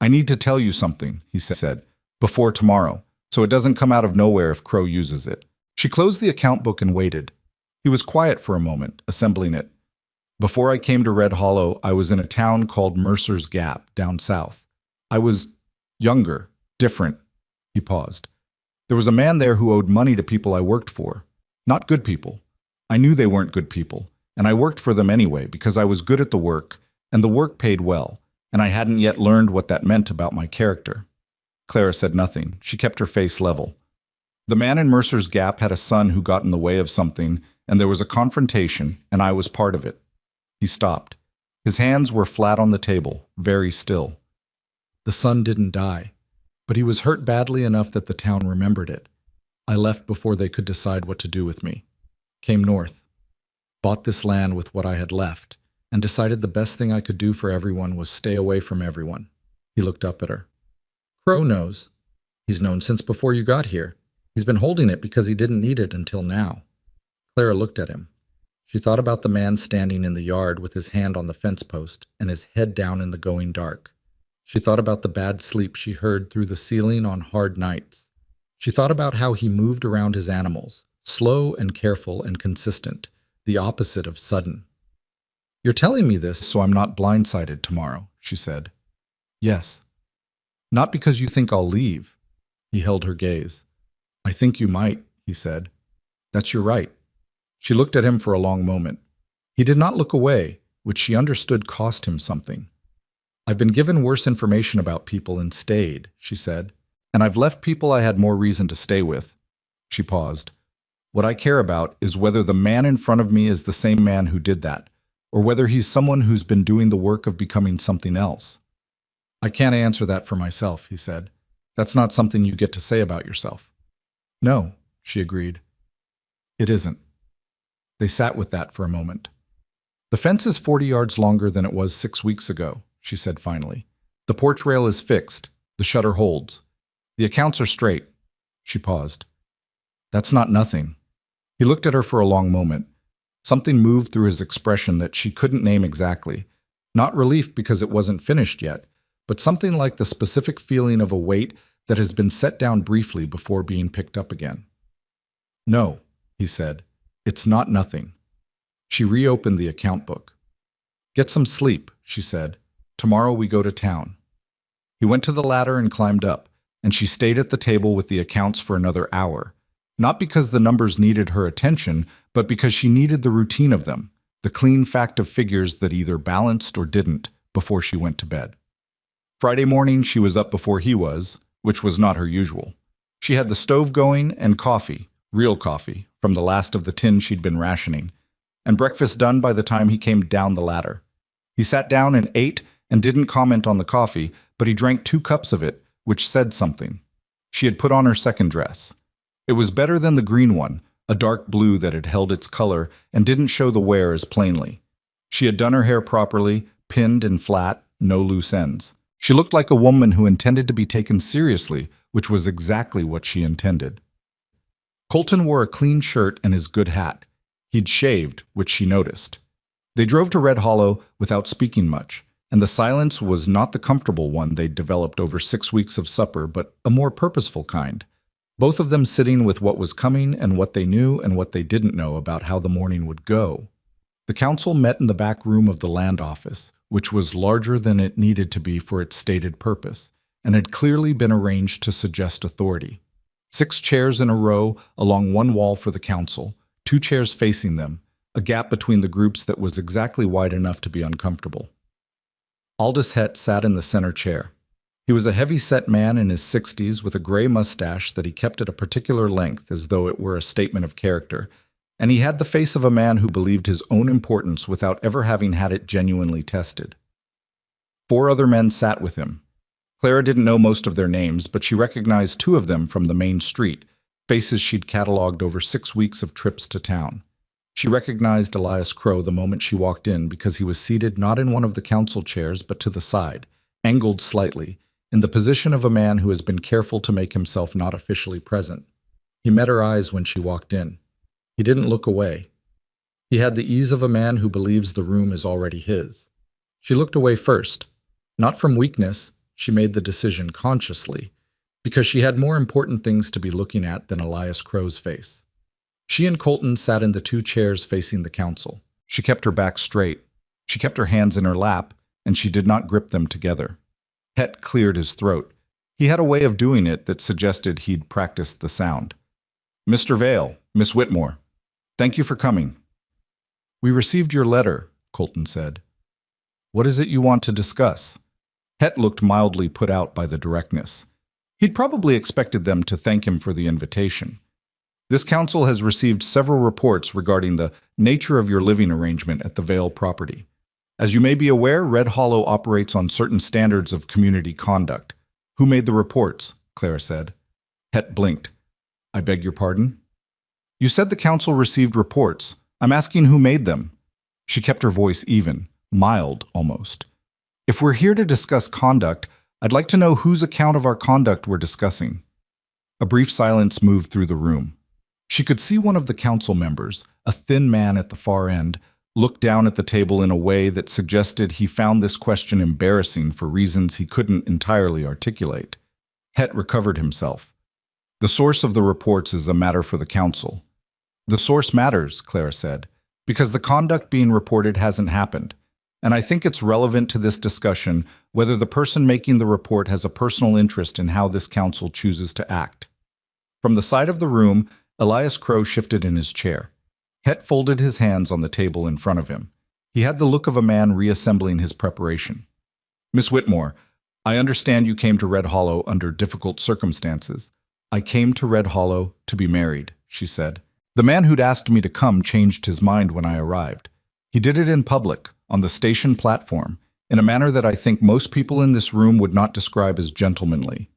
"I need to tell you something," he said, "before tomorrow, so it doesn't come out of nowhere if Crow uses it." She closed the account book and waited. He was quiet for a moment, assembling it. "Before I came to Red Hollow, I was in a town called Mercer's Gap, down south. I was younger, different." He paused. "There was a man there who owed money to people I worked for. Not good people. I knew they weren't good people, and I worked for them anyway because I was good at the work, and the work paid well, and I hadn't yet learned what that meant about my character." Clara said nothing. She kept her face level. "The man in Mercer's Gap had a son who got in the way of something, and there was a confrontation, and I was part of it." He stopped. His hands were flat on the table, very still. "The son didn't die. But he was hurt badly enough that the town remembered it. I left before they could decide what to do with me. Came north, bought this land with what I had left, and decided the best thing I could do for everyone was stay away from everyone. He looked up at her. Crow knows. He's known since before you got here. He's been holding it because he didn't need it until now. Clara looked at him. She thought about the man standing in the yard with his hand on the fence post and his head down in the going dark. She thought about the bad sleep she heard through the ceiling on hard nights. She thought about how he moved around his animals, slow and careful and consistent, the opposite of sudden. You're telling me this so I'm not blindsided tomorrow, she said. Yes. Not because you think I'll leave. He held her gaze. I think you might, he said. That's your right. She looked at him for a long moment. He did not look away, which she understood cost him something. I've been given worse information about people and stayed, she said. And I've left people I had more reason to stay with. She paused. What I care about is whether the man in front of me is the same man who did that, or whether he's someone who's been doing the work of becoming something else. I can't answer that for myself, he said. That's not something you get to say about yourself. No, she agreed. It isn't. They sat with that for a moment. The fence is 40 yards longer than it was 6 weeks ago, she said finally. The porch rail is fixed. The shutter holds. The accounts are straight. She paused. That's not nothing. He looked at her for a long moment. Something moved through his expression that she couldn't name exactly. Not relief because it wasn't finished yet, but something like the specific feeling of a weight that has been set down briefly before being picked up again. No, he said. It's not nothing. She reopened the account book. Get some sleep, she said. Tomorrow we go to town. He went to the ladder and climbed up, and she stayed at the table with the accounts for another hour. Not because the numbers needed her attention, but because she needed the routine of them, the clean fact of figures that either balanced or didn't, before she went to bed. Friday morning she was up before he was, which was not her usual. She had the stove going and coffee, real coffee, from the last of the tin she'd been rationing, and breakfast done by the time he came down the ladder. He sat down and ate and didn't comment on the coffee, but he drank 2 cups of it, which said something. She had put on her second dress. It was better than the green one, a dark blue that had held its color and didn't show the wear as plainly. She had done her hair properly, pinned and flat, no loose ends. She looked like a woman who intended to be taken seriously, which was exactly what she intended. Colton wore a clean shirt and his good hat. He'd shaved, which she noticed. They drove to Red Hollow without speaking much, and the silence was not the comfortable one they'd developed over 6 weeks of supper, but a more purposeful kind. Both of them sitting with what was coming and what they knew and what they didn't know about how the morning would go. The council met in the back room of the land office, which was larger than it needed to be for its stated purpose, and had clearly been arranged to suggest authority. 6 chairs in a row along one wall for the council, 2 chairs facing them, a gap between the groups that was exactly wide enough to be uncomfortable. Aldous Hett sat in the center chair. He was a heavy-set man in his 60s with a gray mustache that he kept at a particular length as though it were a statement of character, and he had the face of a man who believed his own importance without ever having had it genuinely tested. 4 other men sat with him. Clara didn't know most of their names, but she recognized 2 of them from the main street, faces she'd cataloged over 6 weeks of trips to town. She recognized Elias Crow the moment she walked in because he was seated not in one of the council chairs but to the side, angled slightly, in the position of a man who has been careful to make himself not officially present. He met her eyes when she walked in. He didn't look away. He had the ease of a man who believes the room is already his. She looked away first. Not from weakness, she made the decision consciously, because she had more important things to be looking at than Elias Crow's face. She and Colton sat in the 2 chairs facing the council. She kept her back straight. She kept her hands in her lap, and she did not grip them together. Hett cleared his throat. He had a way of doing it that suggested he'd practiced the sound. Mr. Vale, Miss Whitmore, thank you for coming. We received your letter, Colton said. What is it you want to discuss? Hett looked mildly put out by the directness. He'd probably expected them to thank him for the invitation. This council has received several reports regarding the nature of your living arrangement at the Vale property. As you may be aware, Red Hollow operates on certain standards of community conduct. Who made the reports? Clara said. Het blinked. I beg your pardon? You said the council received reports. I'm asking who made them. She kept her voice even, mild almost. If we're here to discuss conduct, I'd like to know whose account of our conduct we're discussing. A brief silence moved through the room. She could see one of the council members, a thin man at the far end, look down at the table in a way that suggested he found this question embarrassing for reasons he couldn't entirely articulate. Het recovered himself. The source of the reports is a matter for the council. The source matters, Clara said, because the conduct being reported hasn't happened. And I think it's relevant to this discussion whether the person making the report has a personal interest in how this council chooses to act. From the side of the room, Elias Crow shifted in his chair. Het folded his hands on the table in front of him. He had the look of a man reassembling his preparation. Miss Whitmore, I understand you came to Red Hollow under difficult circumstances. I came to Red Hollow to be married, she said. The man who'd asked me to come changed his mind when I arrived. He did it in public, on the station platform, in a manner that I think most people in this room would not describe as gentlemanly.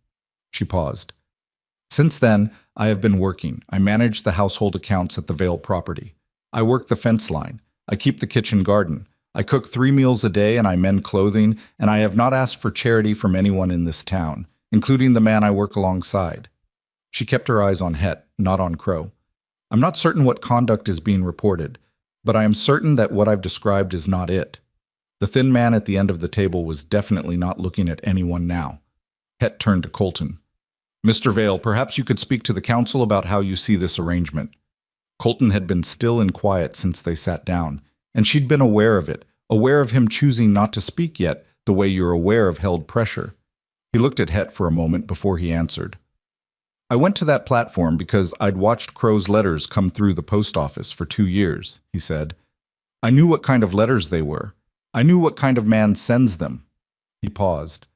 She paused. Since then, I have been working. I manage the household accounts at the Vale property. I work the fence line. I keep the kitchen garden. I cook 3 meals a day and I mend clothing, and I have not asked for charity from anyone in this town, including the man I work alongside. She kept her eyes on Het, not on Crow. I'm not certain what conduct is being reported, but I am certain that what I've described is not it. The thin man at the end of the table was definitely not looking at anyone now. Het turned to Colton. Mr. Vale, perhaps you could speak to the council about how you see this arrangement. Colton had been still and quiet since they sat down, and she'd been aware of it, aware of him choosing not to speak yet, the way you're aware of held pressure. He looked at Het for a moment before he answered. I went to that platform because I'd watched Crow's letters come through the post office for 2 years, he said. I knew what kind of letters they were. I knew what kind of man sends them. He paused.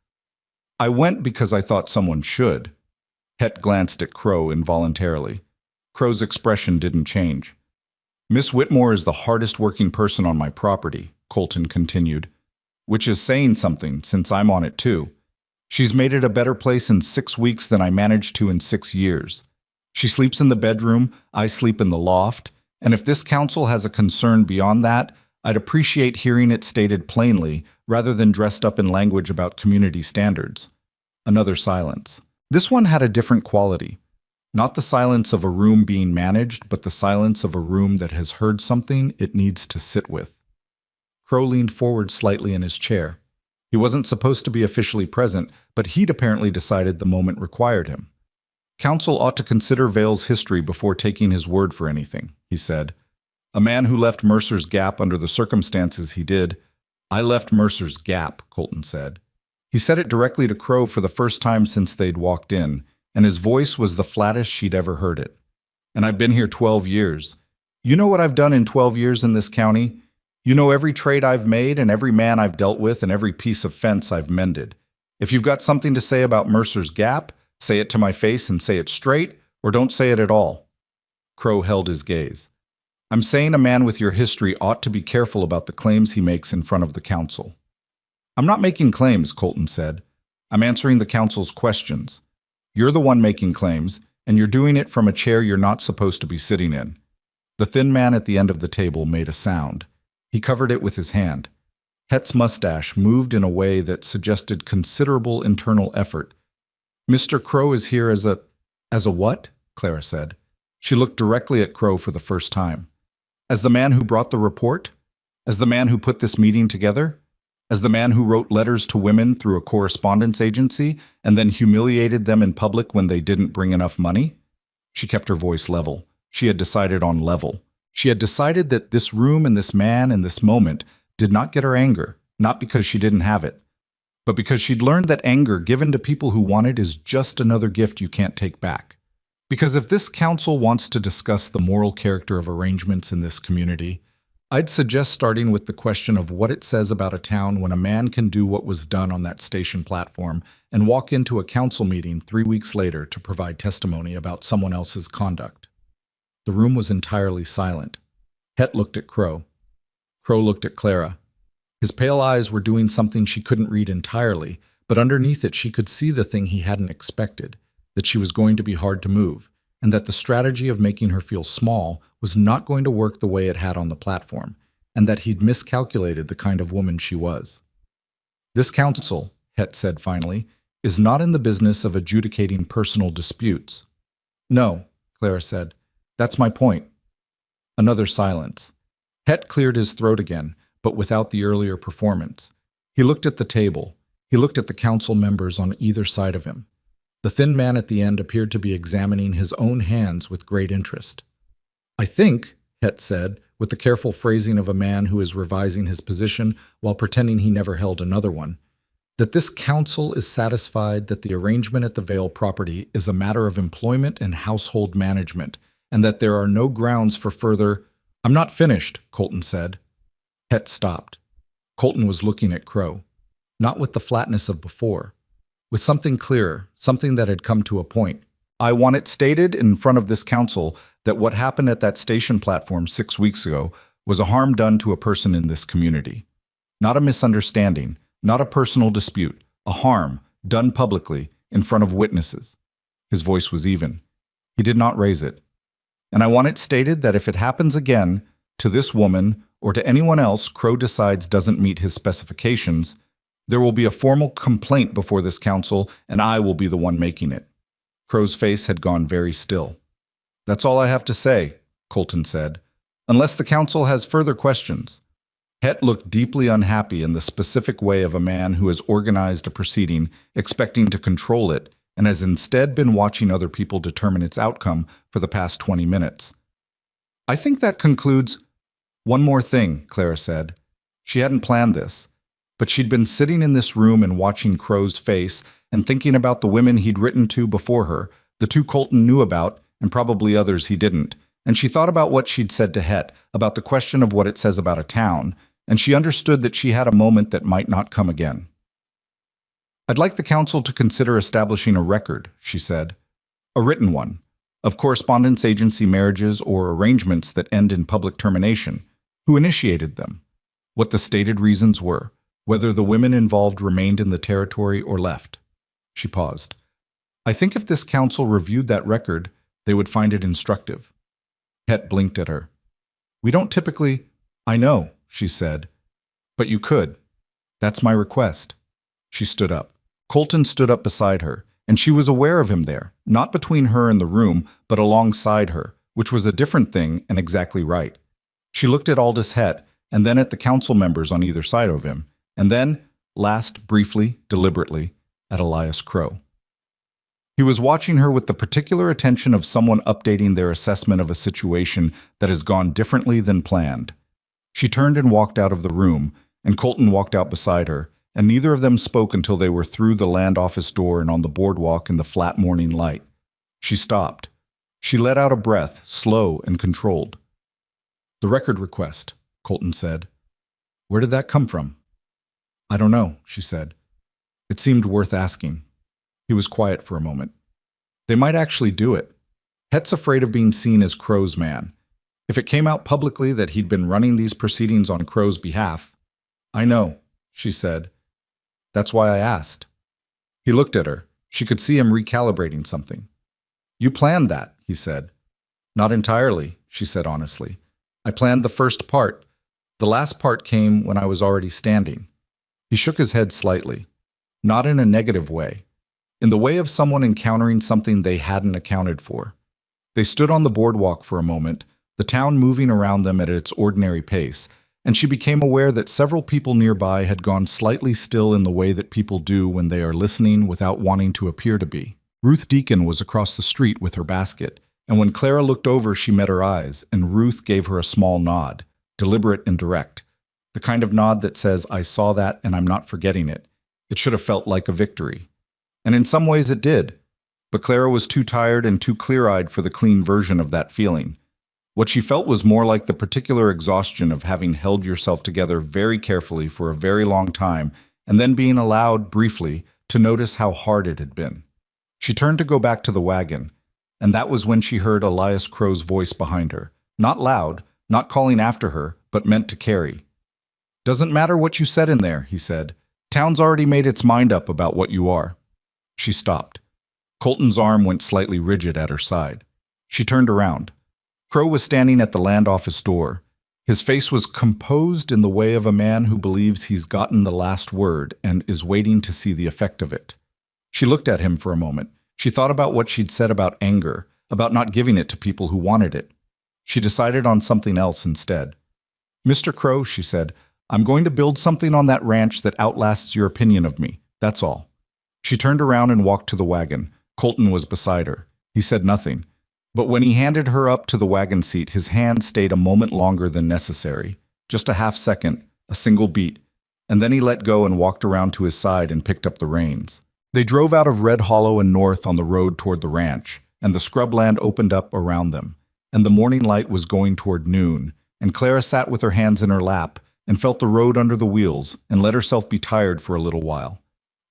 I went because I thought someone should. Het glanced at Crow involuntarily. Crow's expression didn't change. Miss Whitmore is the hardest working person on my property, Colton continued, which is saying something since I'm on it too. She's made it a better place in 6 weeks than I managed to in 6 years. She sleeps in the bedroom, I sleep in the loft, and if this council has a concern beyond that, I'd appreciate hearing it stated plainly rather than dressed up in language about community standards. Another silence. This one had a different quality. Not the silence of a room being managed, but the silence of a room that has heard something it needs to sit with. Crow leaned forward slightly in his chair. He wasn't supposed to be officially present, but he'd apparently decided the moment required him. Council ought to consider Vale's history before taking his word for anything, he said. A man who left Mercer's Gap under the circumstances he did. I left Mercer's Gap, Colton said. He said it directly to Crow for the first time since they'd walked in, and his voice was the flattest she'd ever heard it. And I've been here 12 years. You know what I've done in 12 years in this county? You know every trade I've made and every man I've dealt with and every piece of fence I've mended. If you've got something to say about Mercer's Gap, say it to my face and say it straight, or don't say it at all. Crow held his gaze. I'm saying a man with your history ought to be careful about the claims he makes in front of the council. I'm not making claims, Colton said. I'm answering the council's questions. You're the one making claims, and you're doing it from a chair you're not supposed to be sitting in. The thin man at the end of the table made a sound. He covered it with his hand. Het's mustache moved in a way that suggested considerable internal effort. Mr. Crow is here as a what? Clara said. She looked directly at Crow for the first time. As the man who brought the report? As the man who put this meeting together? As the man who wrote letters to women through a correspondence agency and then humiliated them in public when they didn't bring enough money? She kept her voice level. She had decided on level. She had decided that this room and this man and this moment did not get her anger, not because she didn't have it, but because she'd learned that anger given to people who want it is just another gift you can't take back. Because if this council wants to discuss the moral character of arrangements in this community, I'd suggest starting with the question of what it says about a town when a man can do what was done on that station platform and walk into a council meeting 3 weeks later to provide testimony about someone else's conduct. The room was entirely silent. Het looked at Crow. Crow looked at Clara. His pale eyes were doing something she couldn't read entirely, but underneath it she could see the thing he hadn't expected, that she was going to be hard to move, and that the strategy of making her feel small was not going to work the way it had on the platform, and that he'd miscalculated the kind of woman she was. This council, Het said finally, is not in the business of adjudicating personal disputes. No, Clara said. That's my point. Another silence. Het cleared his throat again, but without the earlier performance. He looked at the table. He looked at the council members on either side of him. The thin man at the end appeared to be examining his own hands with great interest. I think, Het said, with the careful phrasing of a man who is revising his position while pretending he never held another one, that this council is satisfied that the arrangement at the Vale property is a matter of employment and household management, and that there are no grounds for further— I'm not finished, Colton said. Het stopped. Colton was looking at Crow, not with the flatness of before, with something clearer, something that had come to a point. I want it stated in front of this council that what happened at that station platform 6 weeks ago was a harm done to a person in this community. Not a misunderstanding, not a personal dispute, a harm done publicly in front of witnesses. His voice was even. He did not raise it. And I want it stated that if it happens again to this woman or to anyone else Crow decides doesn't meet his specifications, there will be a formal complaint before this council, and I will be the one making it. Crow's face had gone very still. That's all I have to say, Colton said, unless the council has further questions. Het looked deeply unhappy in the specific way of a man who has organized a proceeding, expecting to control it, and has instead been watching other people determine its outcome for the past 20 minutes. I think that concludes— One more thing, Clara said. She hadn't planned this, but she'd been sitting in this room and watching Crow's face and thinking about the women he'd written to before her, the two Colton knew about, and probably others he didn't. And she thought about what she'd said to Het, about the question of what it says about a town, and she understood that she had a moment that might not come again. I'd like the council to consider establishing a record, she said, a written one, of correspondence agency marriages or arrangements that end in public termination, who initiated them, what the stated reasons were, whether the women involved remained in the territory or left. She paused. I think if this council reviewed that record, they would find it instructive. Het blinked at her. We don't typically— I know, she said, but you could. That's my request. She stood up. Colton stood up beside her, and she was aware of him there, not between her and the room, but alongside her, which was a different thing and exactly right. She looked at Aldous Het, and then at the council members on either side of him, and then, last, briefly, deliberately, at Elias Crow. He was watching her with the particular attention of someone updating their assessment of a situation that has gone differently than planned. She turned and walked out of the room, and Colton walked out beside her, and neither of them spoke until they were through the land office door and on the boardwalk in the flat morning light. She stopped. She let out a breath, slow and controlled. The record request, Colton said. Where did that come from? I don't know, she said. It seemed worth asking. He was quiet for a moment. They might actually do it. Het's afraid of being seen as Crow's man. If it came out publicly that he'd been running these proceedings on Crow's behalf— I know, she said. That's why I asked. He looked at her. She could see him recalibrating something. You planned that, he said. Not entirely, she said honestly. I planned the first part. The last part came when I was already standing. He shook his head slightly. Not in a negative way. In the way of someone encountering something they hadn't accounted for. They stood on the boardwalk for a moment, the town moving around them at its ordinary pace, and she became aware that several people nearby had gone slightly still in the way that people do when they are listening without wanting to appear to be. Ruth Deacon was across the street with her basket, and when Clara looked over she met her eyes, and Ruth gave her a small nod, deliberate and direct. The kind of nod that says, I saw that and I'm not forgetting it. It should have felt like a victory. And in some ways it did. But Clara was too tired and too clear-eyed for the clean version of that feeling. What she felt was more like the particular exhaustion of having held yourself together very carefully for a very long time and then being allowed, briefly, to notice how hard it had been. She turned to go back to the wagon, and that was when she heard Elias Crow's voice behind her. Not loud, not calling after her, but meant to carry. Doesn't matter what you said in there, he said. Town's already made its mind up about what you are. She stopped. Colton's arm went slightly rigid at her side. She turned around. Crow was standing at the land office door. His face was composed in the way of a man who believes he's gotten the last word and is waiting to see the effect of it. She looked at him for a moment. She thought about what she'd said about anger, about not giving it to people who wanted it. She decided on something else instead. "Mr. Crow," she said, "I'm going to build something on that ranch that outlasts your opinion of me. That's all." She turned around and walked to the wagon. Colton was beside her. He said nothing. But when he handed her up to the wagon seat, his hand stayed a moment longer than necessary. Just a half second, a single beat, and then he let go and walked around to his side and picked up the reins. They drove out of Red Hollow and north on the road toward the ranch, and the scrubland opened up around them, and the morning light was going toward noon, and Clara sat with her hands in her lap and felt the road under the wheels and let herself be tired for a little while.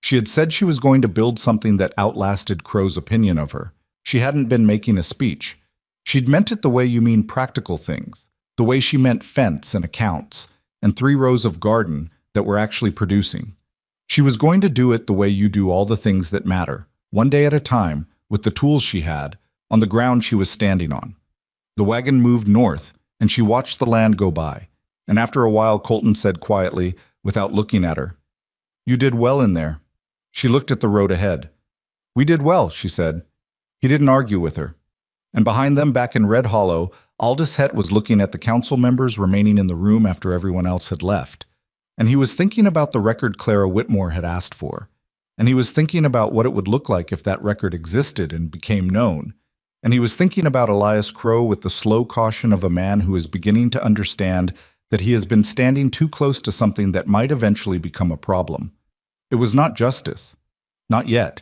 She had said she was going to build something that outlasted Crow's opinion of her. She hadn't been making a speech. She'd meant it the way you mean practical things, the way she meant fence and accounts, and 3 rows of garden that were actually producing. She was going to do it the way you do all the things that matter, one day at a time, with the tools she had, on the ground she was standing on. The wagon moved north, and she watched the land go by, and after a while Colton said quietly, without looking at her, "You did well in there." She looked at the road ahead. "We did well," she said. He didn't argue with her. And behind them, back in Red Hollow, Aldous Hett was looking at the council members remaining in the room after everyone else had left. And he was thinking about the record Clara Whitmore had asked for. And he was thinking about what it would look like if that record existed and became known. And he was thinking about Elias Crow with the slow caution of a man who is beginning to understand that he has been standing too close to something that might eventually become a problem. It was not justice. Not yet.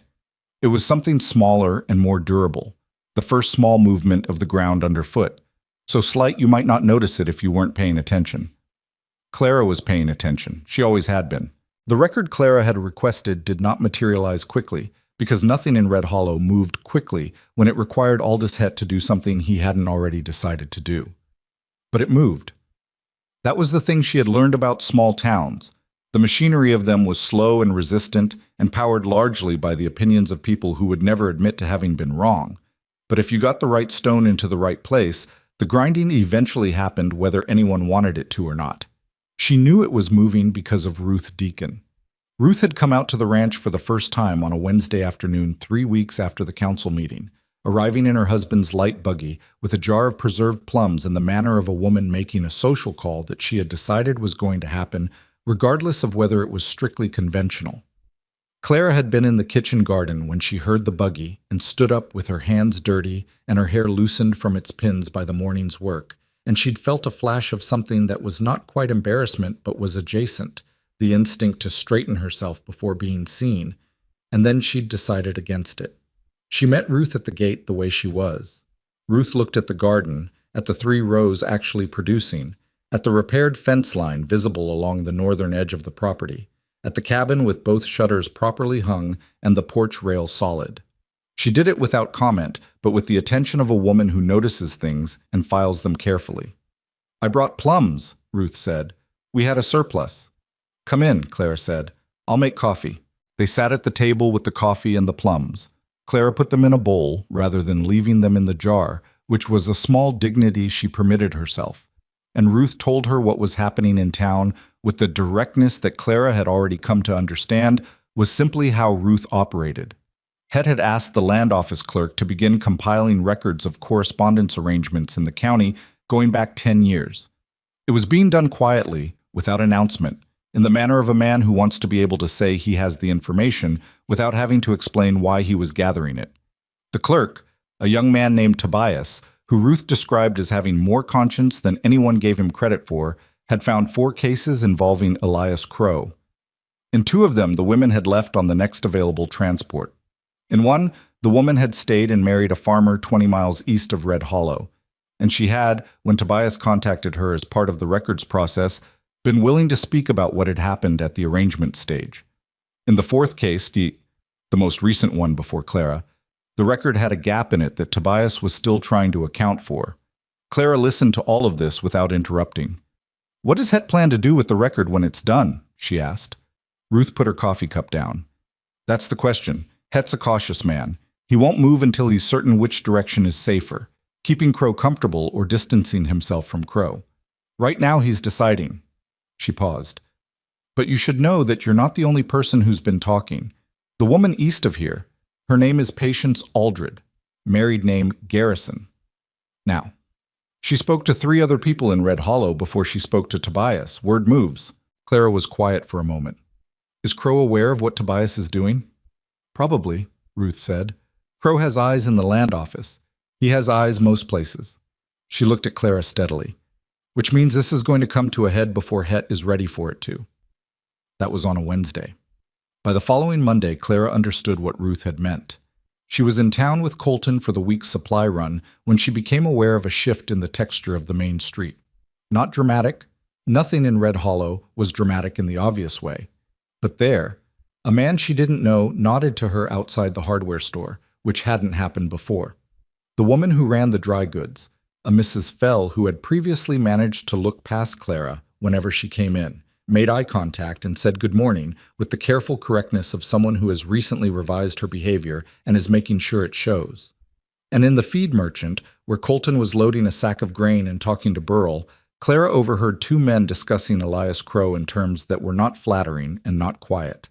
It was something smaller and more durable, the first small movement of the ground underfoot, so slight you might not notice it if you weren't paying attention. Clara was paying attention. She always had been. The record Clara had requested did not materialize quickly, because nothing in Red Hollow moved quickly when it required Aldous Hett to do something he hadn't already decided to do. But it moved. That was the thing she had learned about small towns. The machinery of them was slow and resistant and powered largely by the opinions of people who would never admit to having been wrong. But if you got the right stone into the right place, the grinding eventually happened whether anyone wanted it to or not. She knew it was moving because of Ruth Deacon. Ruth had come out to the ranch for the first time on a Wednesday afternoon 3 weeks after the council meeting, arriving in her husband's light buggy with a jar of preserved plums in the manner of a woman making a social call that she had decided was going to happen regardless of whether it was strictly conventional. Clara had been in the kitchen garden when she heard the buggy and stood up with her hands dirty and her hair loosened from its pins by the morning's work, and she'd felt a flash of something that was not quite embarrassment but was adjacent, the instinct to straighten herself before being seen, and then she'd decided against it. She met Ruth at the gate the way she was. Ruth looked at the garden, at the 3 rows actually producing, at the repaired fence line visible along the northern edge of the property, at the cabin with both shutters properly hung and the porch rail solid. She did it without comment, but with the attention of a woman who notices things and files them carefully. "I brought plums," Ruth said. "We had a surplus." "Come in," Clara said. "I'll make coffee." They sat at the table with the coffee and the plums. Clara put them in a bowl rather than leaving them in the jar, which was a small dignity she permitted herself. And Ruth told her what was happening in town with the directness that Clara had already come to understand was simply how Ruth operated. Hett had asked the land office clerk to begin compiling records of correspondence arrangements in the county going back 10 years. It was being done quietly, without announcement, in the manner of a man who wants to be able to say he has the information without having to explain why he was gathering it. The clerk, a young man named Tobias, who Ruth described as having more conscience than anyone gave him credit for, had found 4 cases involving Elias Crow. In 2 of them, the women had left on the next available transport. In one, the woman had stayed and married a farmer 20 miles east of Red Hollow, and she had, when Tobias contacted her as part of the records process, been willing to speak about what had happened at the arrangement stage. In the 4th case, the most recent one before Clara, the record had a gap in it that Tobias was still trying to account for. Clara listened to all of this without interrupting. "What does Hett plan to do with the record when it's done?" she asked. Ruth put her coffee cup down. That's the question. Het's a cautious man. He won't move until he's certain which direction is safer, keeping Crow comfortable or distancing himself from Crow. Right now he's deciding. She paused. But you should know that you're not the only person who's been talking. The woman east of here, her name is Patience Aldred, married name Garrison. Now, she spoke to 3 other people in Red Hollow before she spoke to Tobias. Word moves. Clara was quiet for a moment. Is Crow aware of what Tobias is doing? Probably, Ruth said. Crow has eyes in the land office. He has eyes most places. She looked at Clara steadily. Which means this is going to come to a head before Het is ready for it to. That was on a Wednesday. By the following Monday, Clara understood what Ruth had meant. She was in town with Colton for the week's supply run when she became aware of a shift in the texture of the main street. Not dramatic. Nothing in Red Hollow was dramatic in the obvious way. But there, a man she didn't know nodded to her outside the hardware store, which hadn't happened before. The woman who ran the dry goods, a Mrs. Fell who had previously managed to look past Clara whenever she came in, made eye contact and said good morning with the careful correctness of someone who has recently revised her behavior and is making sure it shows. And in the feed merchant, where Colton was loading a sack of grain and talking to Burl, Clara overheard 2 men discussing Elias Crow in terms that were not flattering and not quiet.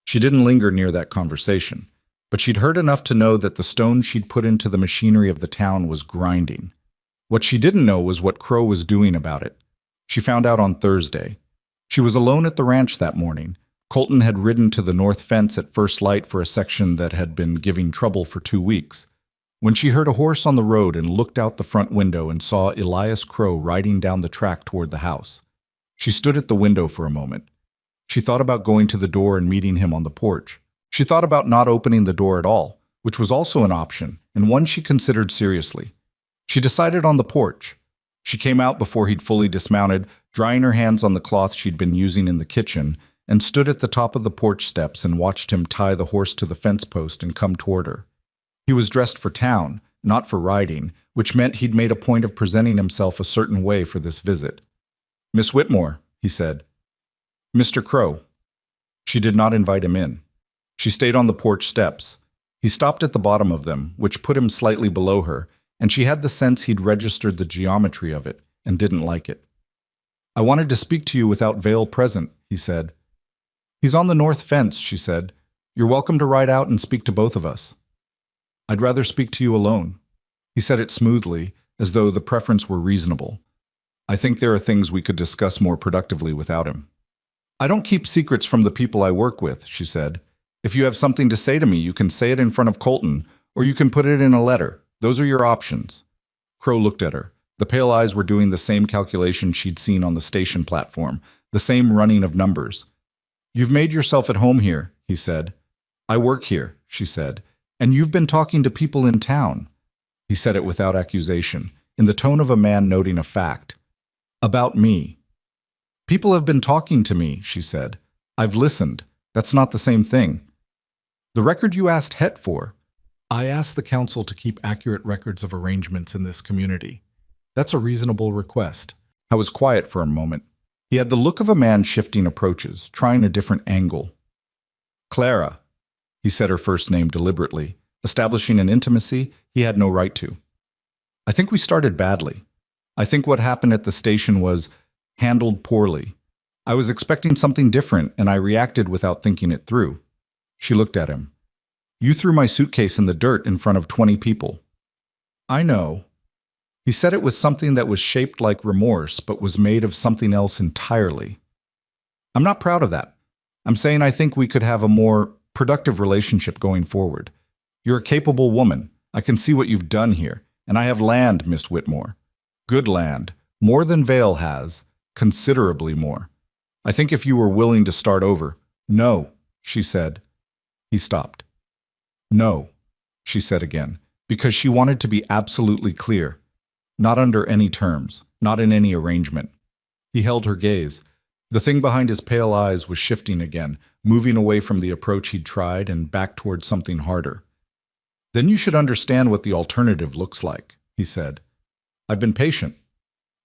She didn't linger near that conversation, but she'd heard enough to know that the stone she'd put into the machinery of the town was grinding. What she didn't know was what Crow was doing about it. She found out on Thursday. She was alone at the ranch that morning. Colton had ridden to the north fence at first light for a section that had been giving trouble for 2 weeks. When she heard a horse on the road and looked out the front window and saw Elias Crow riding down the track toward the house, she stood at the window for a moment. She thought about going to the door and meeting him on the porch. She thought about not opening the door at all, which was also an option, and one she considered seriously. She decided on the porch. She came out before he'd fully dismounted, drying her hands on the cloth she'd been using in the kitchen, and stood at the top of the porch steps and watched him tie the horse to the fence post and come toward her. He was dressed for town, not for riding, which meant he'd made a point of presenting himself a certain way for this visit. "Miss Whitmore," he said. "Mr. Crow." She did not invite him in. She stayed on the porch steps. He stopped at the bottom of them, which put him slightly below her, and she had the sense he'd registered the geometry of it and didn't like it. "I wanted to speak to you without Vale present," he said. "He's on the north fence," she said. "You're welcome to ride out and speak to both of us." "I'd rather speak to you alone." He said it smoothly, as though the preference were reasonable. "I think there are things we could discuss more productively without him." "I don't keep secrets from the people I work with," she said. "If you have something to say to me, you can say it in front of Colton, or you can put it in a letter. Those are your options." Crow looked at her. The pale eyes were doing the same calculation she'd seen on the station platform, the same running of numbers. "You've made yourself at home here," he said. "I work here," she said. "And you've been talking to people in town." He said it without accusation, in the tone of a man noting a fact. "About me." "People have been talking to me," she said. "I've listened. That's not the same thing." "The record you asked Het for." "I asked the council to keep accurate records of arrangements in this community. That's a reasonable request." I was quiet for a moment. He had the look of a man shifting approaches, trying a different angle. "Clara," he said her first name deliberately, establishing an intimacy he had no right to. "I think we started badly. I think what happened at the station was handled poorly. I was expecting something different, and I reacted without thinking it through." She looked at him. "You threw my suitcase in the dirt in front of 20 people." "I know." He said it with something that was shaped like remorse, but was made of something else entirely. "I'm not proud of that. I'm saying I think we could have a more productive relationship going forward. You're a capable woman. I can see what you've done here, and I have land, Miss Whitmore. Good land. More than Vale has. Considerably more. I think if you were willing to start over—" "No," she said. He stopped. "No," she said again, because she wanted to be absolutely clear. Not under any terms, not in any arrangement. He held her gaze. The thing behind his pale eyes was shifting again, moving away from the approach he'd tried and back towards something harder. "Then you should understand what the alternative looks like," he said. "I've been patient."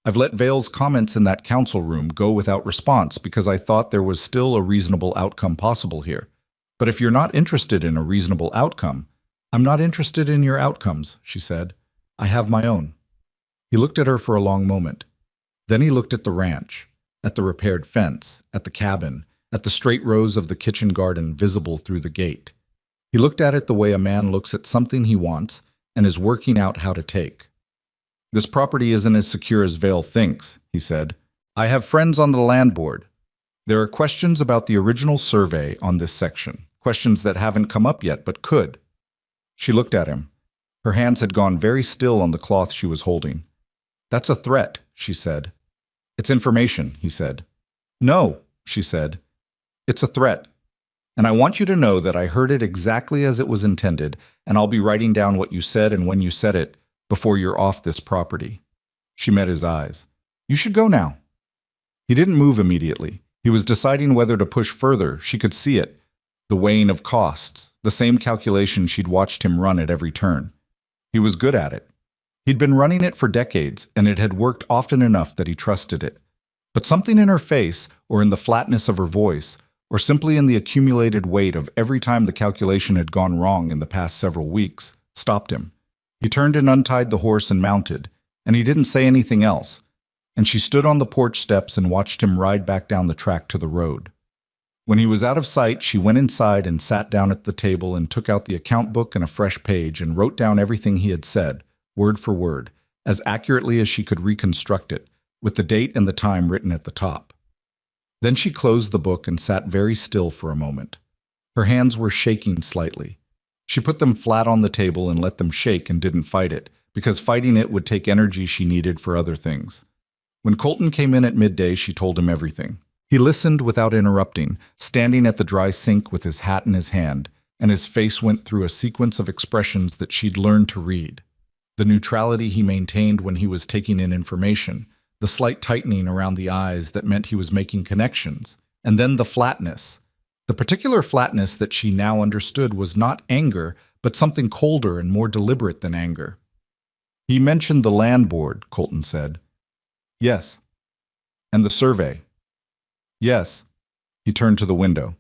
I've let Vale's comments in that council room go without response because I thought there was still a reasonable outcome possible here. But if you're not interested in a reasonable outcome, I'm not interested in your outcomes, she said. I have my own. He looked at her for a long moment. Then he looked at the ranch, at the repaired fence, at the cabin, at the straight rows of the kitchen garden visible through the gate. He looked at it the way a man looks at something he wants and is working out how to take. This property isn't as secure as Vale thinks, he said. I have friends on the land board. There are questions about the original survey on this section, questions that haven't come up yet but could. She looked at him. Her hands had gone very still on the cloth she was holding. That's a threat, she said. It's information, he said. No, she said. It's a threat. And I want you to know that I heard it exactly as it was intended, and I'll be writing down what you said and when you said it before you're off this property. She met his eyes. You should go now. He didn't move immediately. He was deciding whether to push further. She could see it. The weighing of costs, the same calculation she'd watched him run at every turn. He was good at it. He'd been running it for decades, and it had worked often enough that he trusted it. But something in her face, or in the flatness of her voice, or simply in the accumulated weight of every time the calculation had gone wrong in the past several weeks, stopped him. He turned and untied the horse and mounted, and he didn't say anything else, and she stood on the porch steps and watched him ride back down the track to the road. When he was out of sight, she went inside and sat down at the table and took out the account book and a fresh page and wrote down everything he had said, word for word, as accurately as she could reconstruct it, with the date and the time written at the top. Then she closed the book and sat very still for a moment. Her hands were shaking slightly. She put them flat on the table and let them shake and didn't fight it, because fighting it would take energy she needed for other things. When Colton came in at midday, she told him everything. He listened without interrupting, standing at the dry sink with his hat in his hand, and his face went through a sequence of expressions that she'd learned to read. The neutrality he maintained when he was taking in information, the slight tightening around the eyes that meant he was making connections, and then the flatness. The particular flatness that she now understood was not anger, but something colder and more deliberate than anger. He mentioned the land board, Colton said. Yes. And the survey. Yes. He turned to the window.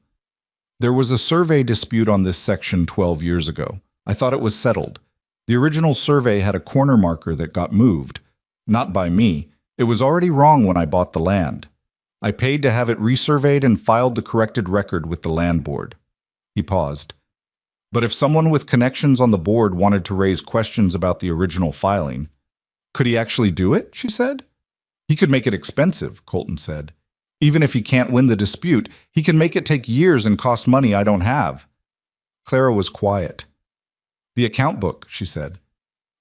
There was a survey dispute on this section 12 years ago. I thought it was settled. The original survey had a corner marker that got moved. Not by me. It was already wrong when I bought the land. I paid to have it resurveyed and filed the corrected record with the land board. He paused. But if someone with connections on the board wanted to raise questions about the original filing, could he actually do it? She said. He could make it expensive, Colton said. Even if he can't win the dispute, he can make it take years and cost money I don't have. Clara was quiet. The account book, she said.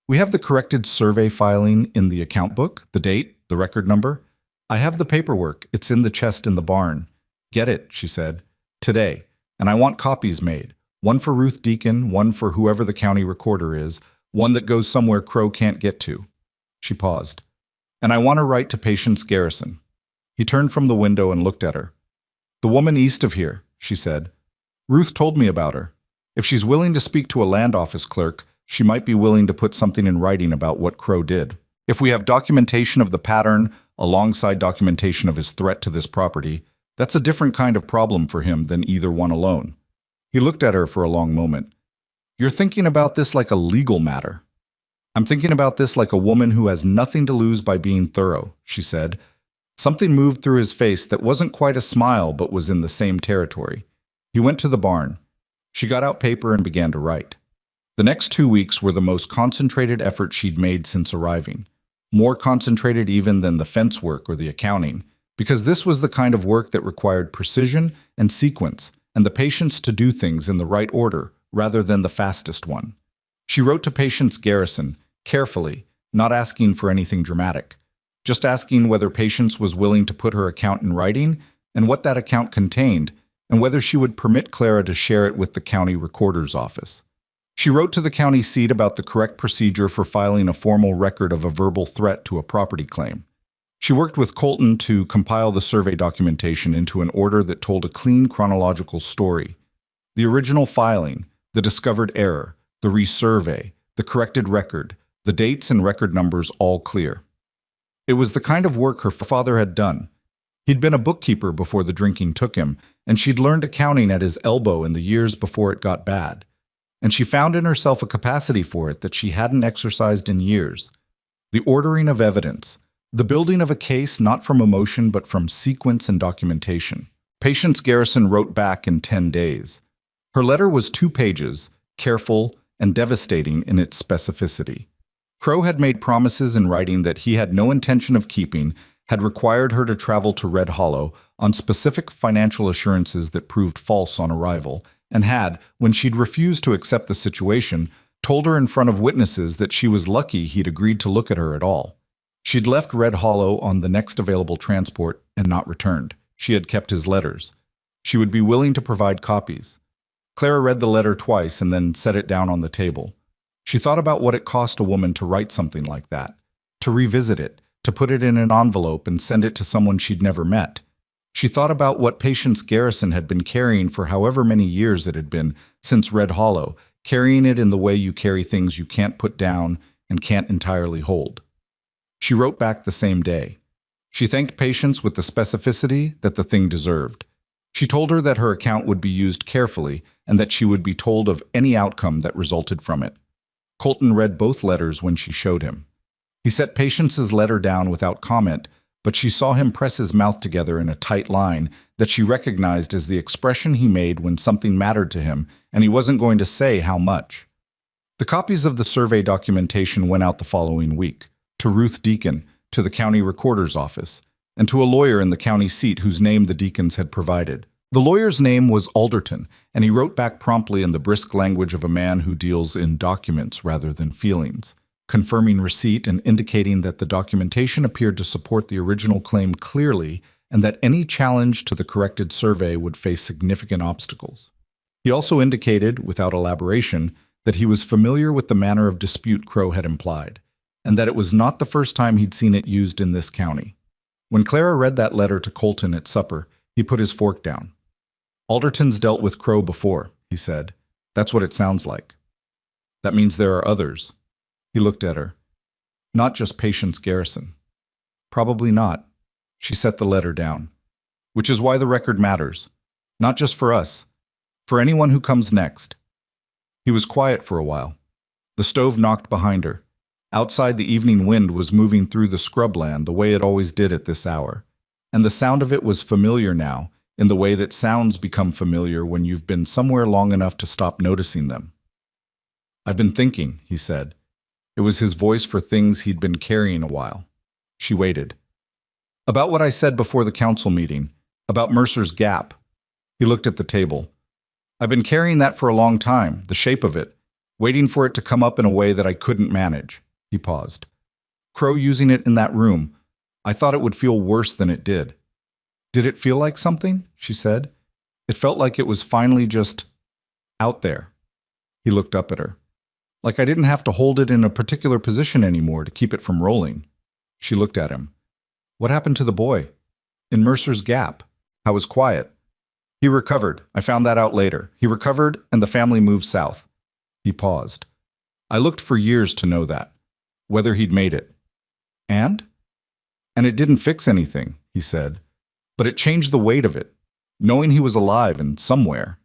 We have the corrected survey filing in the account book, the date, the record number. I have the paperwork. It's in the chest in the barn. Get it, she said. Today. And I want copies made. One for Ruth Deacon, one for whoever the county recorder is, one that goes somewhere Crow can't get to. She paused. And I want to write to Patience Garrison. He turned from the window and looked at her. The woman east of here, she said. Ruth told me about her. If she's willing to speak to a land office clerk, she might be willing to put something in writing about what Crow did. If we have documentation of the pattern alongside documentation of his threat to this property, that's a different kind of problem for him than either one alone. He looked at her for a long moment. You're thinking about this like a legal matter. I'm thinking about this like a woman who has nothing to lose by being thorough, she said. Something moved through his face that wasn't quite a smile but was in the same territory. He went to the barn. She got out paper and began to write. The next 2 weeks were the most concentrated effort she'd made since arriving. More concentrated even than the fence work or the accounting, because this was the kind of work that required precision and sequence and the patience to do things in the right order rather than the fastest one. She wrote to Patience Garrison, carefully, not asking for anything dramatic, just asking whether Patience was willing to put her account in writing and what that account contained, and whether she would permit Clara to share it with the county recorder's office. She wrote to the county seat about the correct procedure for filing a formal record of a verbal threat to a property claim. She worked with Colton to compile the survey documentation into an order that told a clean chronological story. The original filing, the discovered error, the resurvey, the corrected record, the dates and record numbers all clear. It was the kind of work her father had done. He'd been a bookkeeper before the drinking took him, and she'd learned accounting at his elbow in the years before it got bad. And she found in herself a capacity for it that she hadn't exercised in years. The ordering of evidence, the building of a case not from emotion but from sequence and documentation. Patience Garrison wrote back in 10 days. Her letter was 2 pages, careful and devastating in its specificity. Crow had made promises in writing that he had no intention of keeping, had required her to travel to Red Hollow on specific financial assurances that proved false on arrival, and had, when she'd refused to accept the situation, told her in front of witnesses that she was lucky he'd agreed to look at her at all. She'd left Red Hollow on the next available transport and not returned. She had kept his letters. She would be willing to provide copies. Clara read the letter twice and then set it down on the table. She thought about what it cost a woman to write something like that, to revisit it, to put it in an envelope and send it to someone she'd never met. She thought about what Patience Garrison had been carrying for however many years it had been since Red Hollow, carrying it in the way you carry things you can't put down and can't entirely hold. She wrote back the same day. She thanked Patience with the specificity that the thing deserved. She told her that her account would be used carefully and that she would be told of any outcome that resulted from it. Colton read both letters when she showed him. He set Patience's letter down without comment, but she saw him press his mouth together in a tight line that she recognized as the expression he made when something mattered to him and he wasn't going to say how much. The copies of the survey documentation went out the following week, to Ruth Deacon, to the county recorder's office, and to a lawyer in the county seat whose name the Deacons had provided. The lawyer's name was Alderton, and he wrote back promptly in the brisk language of a man who deals in documents rather than feelings, confirming receipt and indicating that the documentation appeared to support the original claim clearly and that any challenge to the corrected survey would face significant obstacles. He also indicated, without elaboration, that he was familiar with the manner of dispute Crow had implied, and that it was not the first time he'd seen it used in this county. When Clara read that letter to Colton at supper, he put his fork down. "Alderton's dealt with Crow before," he said. "That's what it sounds like." "That means there are others." He looked at her. "Not just Patience Garrison." "Probably not." She set the letter down. "Which is why the record matters. Not just for us. For anyone who comes next." He was quiet for a while. The stove knocked behind her. Outside, the evening wind was moving through the scrubland the way it always did at this hour. And the sound of it was familiar now, in the way that sounds become familiar when you've been somewhere long enough to stop noticing them. "I've been thinking," he said. It was his voice for things he'd been carrying a while. She waited. "About what I said before the council meeting, about Mercer's Gap." He looked at the table. "I've been carrying that for a long time, the shape of it, waiting for it to come up in a way that I couldn't manage." He paused. "Crow using it in that room, I thought it would feel worse than it did." "Did it feel like something?" she said. "It felt like it was finally just out there." He looked up at her. "Like I didn't have to hold it in a particular position anymore to keep it from rolling." She looked at him. "What happened to the boy?" "In Mercer's Gap. I was quiet." "He recovered. I found that out later. He recovered and the family moved south." He paused. "I looked for years to know that. Whether he'd made it." "And?" "And it didn't fix anything," he said. "But it changed the weight of it, knowing he was alive and somewhere."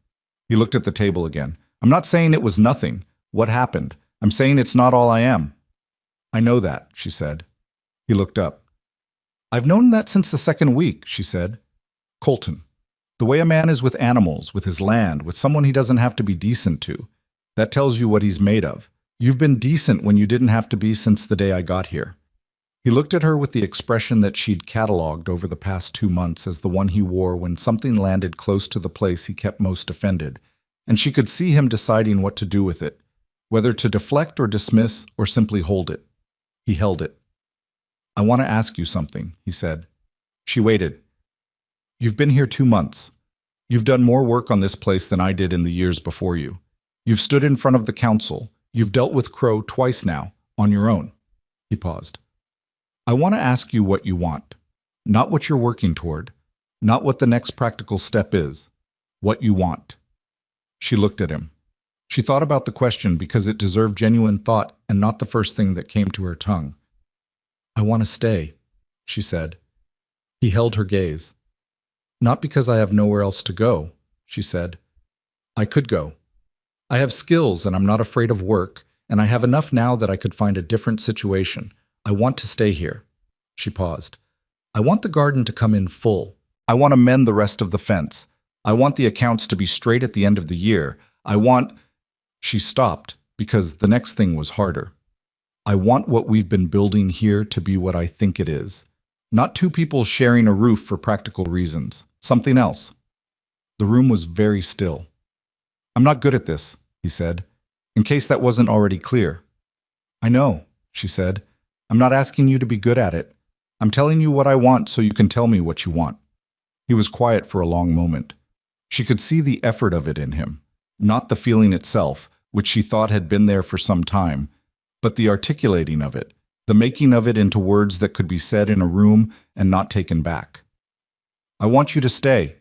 He looked at the table again. "I'm not saying it was nothing. What happened? I'm saying it's not all I am." "I know that," she said. He looked up. "I've known that since the second week," she said. "Colton, the way a man is with animals, with his land, with someone he doesn't have to be decent to, that tells you what he's made of. You've been decent when you didn't have to be since the day I got here." He looked at her with the expression that she'd catalogued over the past 2 months as the one he wore when something landed close to the place he kept most offended, and she could see him deciding what to do with it, whether to deflect or dismiss or simply hold it. He held it. "I want to ask you something," he said. She waited. "You've been here 2 months. You've done more work on this place than I did in the years before you. You've stood in front of the council. You've dealt with Crow twice now, on your own." He paused. "I want to ask you what you want. Not what you're working toward. Not what the next practical step is. What you want." She looked at him. She thought about the question because it deserved genuine thought and not the first thing that came to her tongue. "I want to stay." she said. He held her gaze. Not because I have nowhere else to go, she said. I could go. I have skills and I'm not afraid of work, and I have enough now that I could find a different situation. I want to stay here. She paused. I want the garden to come in full. I want to mend the rest of the fence. I want the accounts to be straight at the end of the year. I want... She stopped because the next thing was harder. I want what we've been building here to be what I think it is. Not two people sharing a roof for practical reasons. Something else. The room was very still. I'm not good at this, he said, in case that wasn't already clear. I know, she said. I'm not asking you to be good at it. I'm telling you what I want so you can tell me what you want. He was quiet for a long moment. She could see the effort of it in him, not the feeling itself, which she thought had been there for some time, but the articulating of it, the making of it into words that could be said in a room and not taken back. I want you to stay,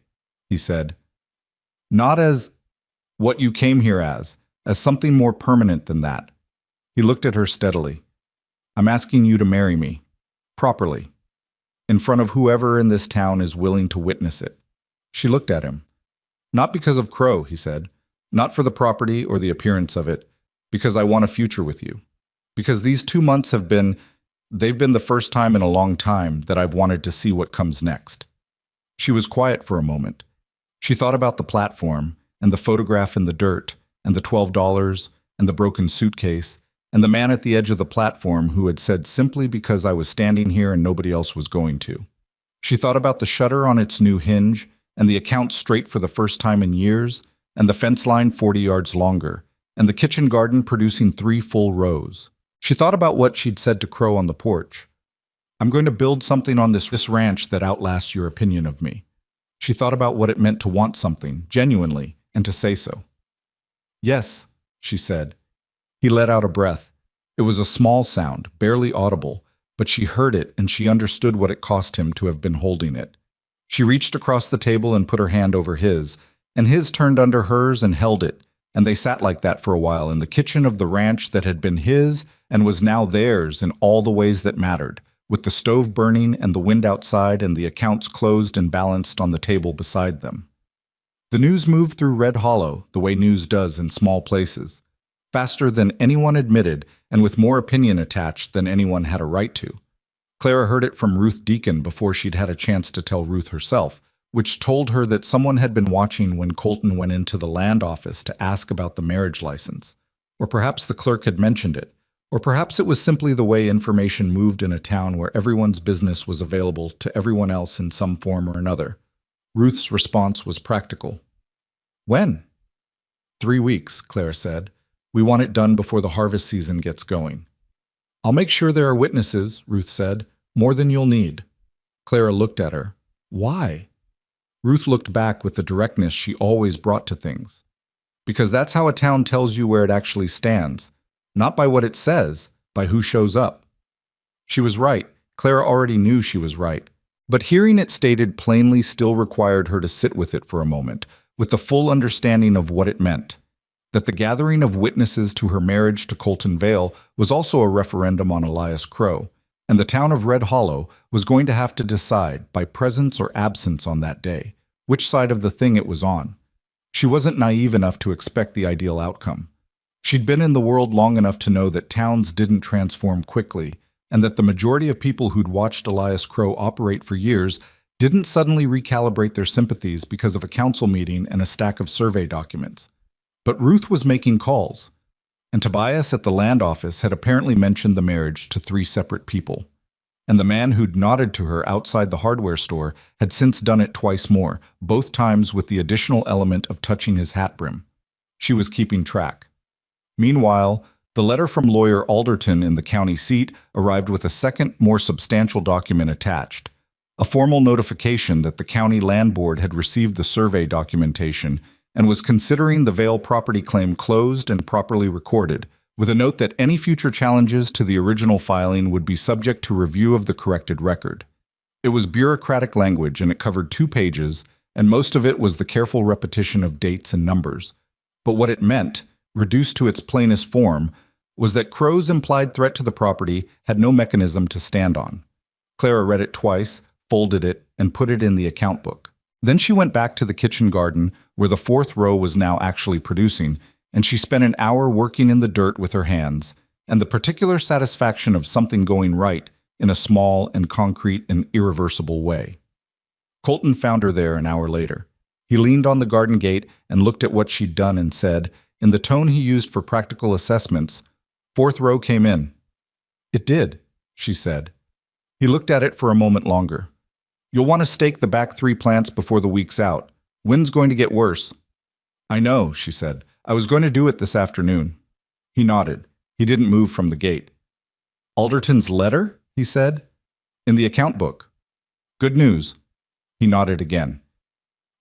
he said. Not as what you came here as something more permanent than that. He looked at her steadily. I'm asking you to marry me, properly, in front of whoever in this town is willing to witness it. She looked at him. Not because of Crow, he said. Not for the property or the appearance of it, because I want a future with you. Because these 2 months they've been the first time in a long time that I've wanted to see what comes next. She was quiet for a moment. She thought about the platform, and the photograph in the dirt, and the $12, and the broken suitcase, and the man at the edge of the platform who had said simply because I was standing here and nobody else was going to. She thought about the shutter on its new hinge, and the account straight for the first time in years, and the fence line 40 yards longer, and the kitchen garden producing 3 full rows. She thought about what she'd said to Crow on the porch. I'm going to build something on this ranch that outlasts your opinion of me. She thought about what it meant to want something, genuinely, and to say so. Yes, she said. He let out a breath. It was a small sound, barely audible, but she heard it and she understood what it cost him to have been holding it. She reached across the table and put her hand over his, and his turned under hers and held it, and they sat like that for a while in the kitchen of the ranch that had been his and was now theirs in all the ways that mattered, with the stove burning and the wind outside and the accounts closed and balanced on the table beside them. The news moved through Red Hollow the way news does in small places, faster than anyone admitted and with more opinion attached than anyone had a right to. Clara heard it from Ruth Deacon before she'd had a chance to tell Ruth herself, which told her that someone had been watching when Colton went into the land office to ask about the marriage license. Or perhaps the clerk had mentioned it. Or perhaps it was simply the way information moved in a town where everyone's business was available to everyone else in some form or another. Ruth's response was practical. When? 3 weeks, Clara said. We want it done before the harvest season gets going. I'll make sure there are witnesses, Ruth said. More than you'll need. Clara looked at her. Why? Ruth looked back with the directness she always brought to things. Because that's how a town tells you where it actually stands. Not by what it says, by who shows up. She was right. Clara already knew she was right. But hearing it stated plainly still required her to sit with it for a moment, with the full understanding of what it meant. That the gathering of witnesses to her marriage to Colton Vale was also a referendum on Elias Crow, and the town of Red Hollow was going to have to decide, by presence or absence on that day, which side of the thing it was on. She wasn't naive enough to expect the ideal outcome. She'd been in the world long enough to know that towns didn't transform quickly, and that the majority of people who'd watched Elias Crow operate for years didn't suddenly recalibrate their sympathies because of a council meeting and a stack of survey documents. But Ruth was making calls, and Tobias at the land office had apparently mentioned the marriage to 3 separate people. And the man who'd nodded to her outside the hardware store had since done it twice more, both times with the additional element of touching his hat brim. She was keeping track. Meanwhile, the letter from lawyer Alderton in the county seat arrived with a second, more substantial document attached. A formal notification that the county land board had received the survey documentation and was considering the Vale property claim closed and properly recorded, with a note that any future challenges to the original filing would be subject to review of the corrected record. It was bureaucratic language and it covered 2 pages, and most of it was the careful repetition of dates and numbers. But what it meant, reduced to its plainest form, was that Crow's implied threat to the property had no mechanism to stand on. Clara read it twice, folded it, and put it in the account book. Then she went back to the kitchen garden, where the fourth row was now actually producing, and she spent an hour working in the dirt with her hands, and the particular satisfaction of something going right in a small and concrete and irreversible way. Colton found her there an hour later. He leaned on the garden gate and looked at what she'd done and said, in the tone he used for practical assessments, "Fourth row came in." "It did," she said. He looked at it for a moment longer. "You'll want to stake the back 3 plants before the week's out. Wind's going to get worse." "I know," she said. "I was going to do it this afternoon." He nodded. He didn't move from the gate. "Alderton's letter?" he said. "In the account book." "Good news." He nodded again.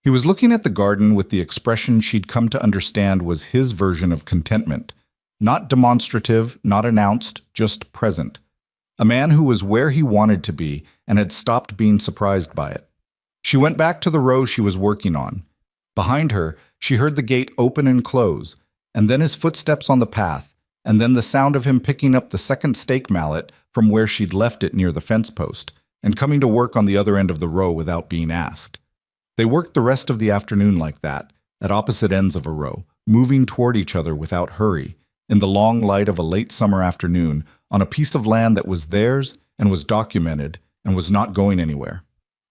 He was looking at the garden with the expression she'd come to understand was his version of contentment. Not demonstrative, not announced, just present. A man who was where he wanted to be and had stopped being surprised by it. She went back to the row she was working on. Behind her, she heard the gate open and close, and then his footsteps on the path, and then the sound of him picking up the second stake mallet from where she'd left it near the fence post, and coming to work on the other end of the row without being asked. They worked the rest of the afternoon like that, at opposite ends of a row, moving toward each other without hurry, in the long light of a late summer afternoon, on a piece of land that was theirs and was documented and was not going anywhere.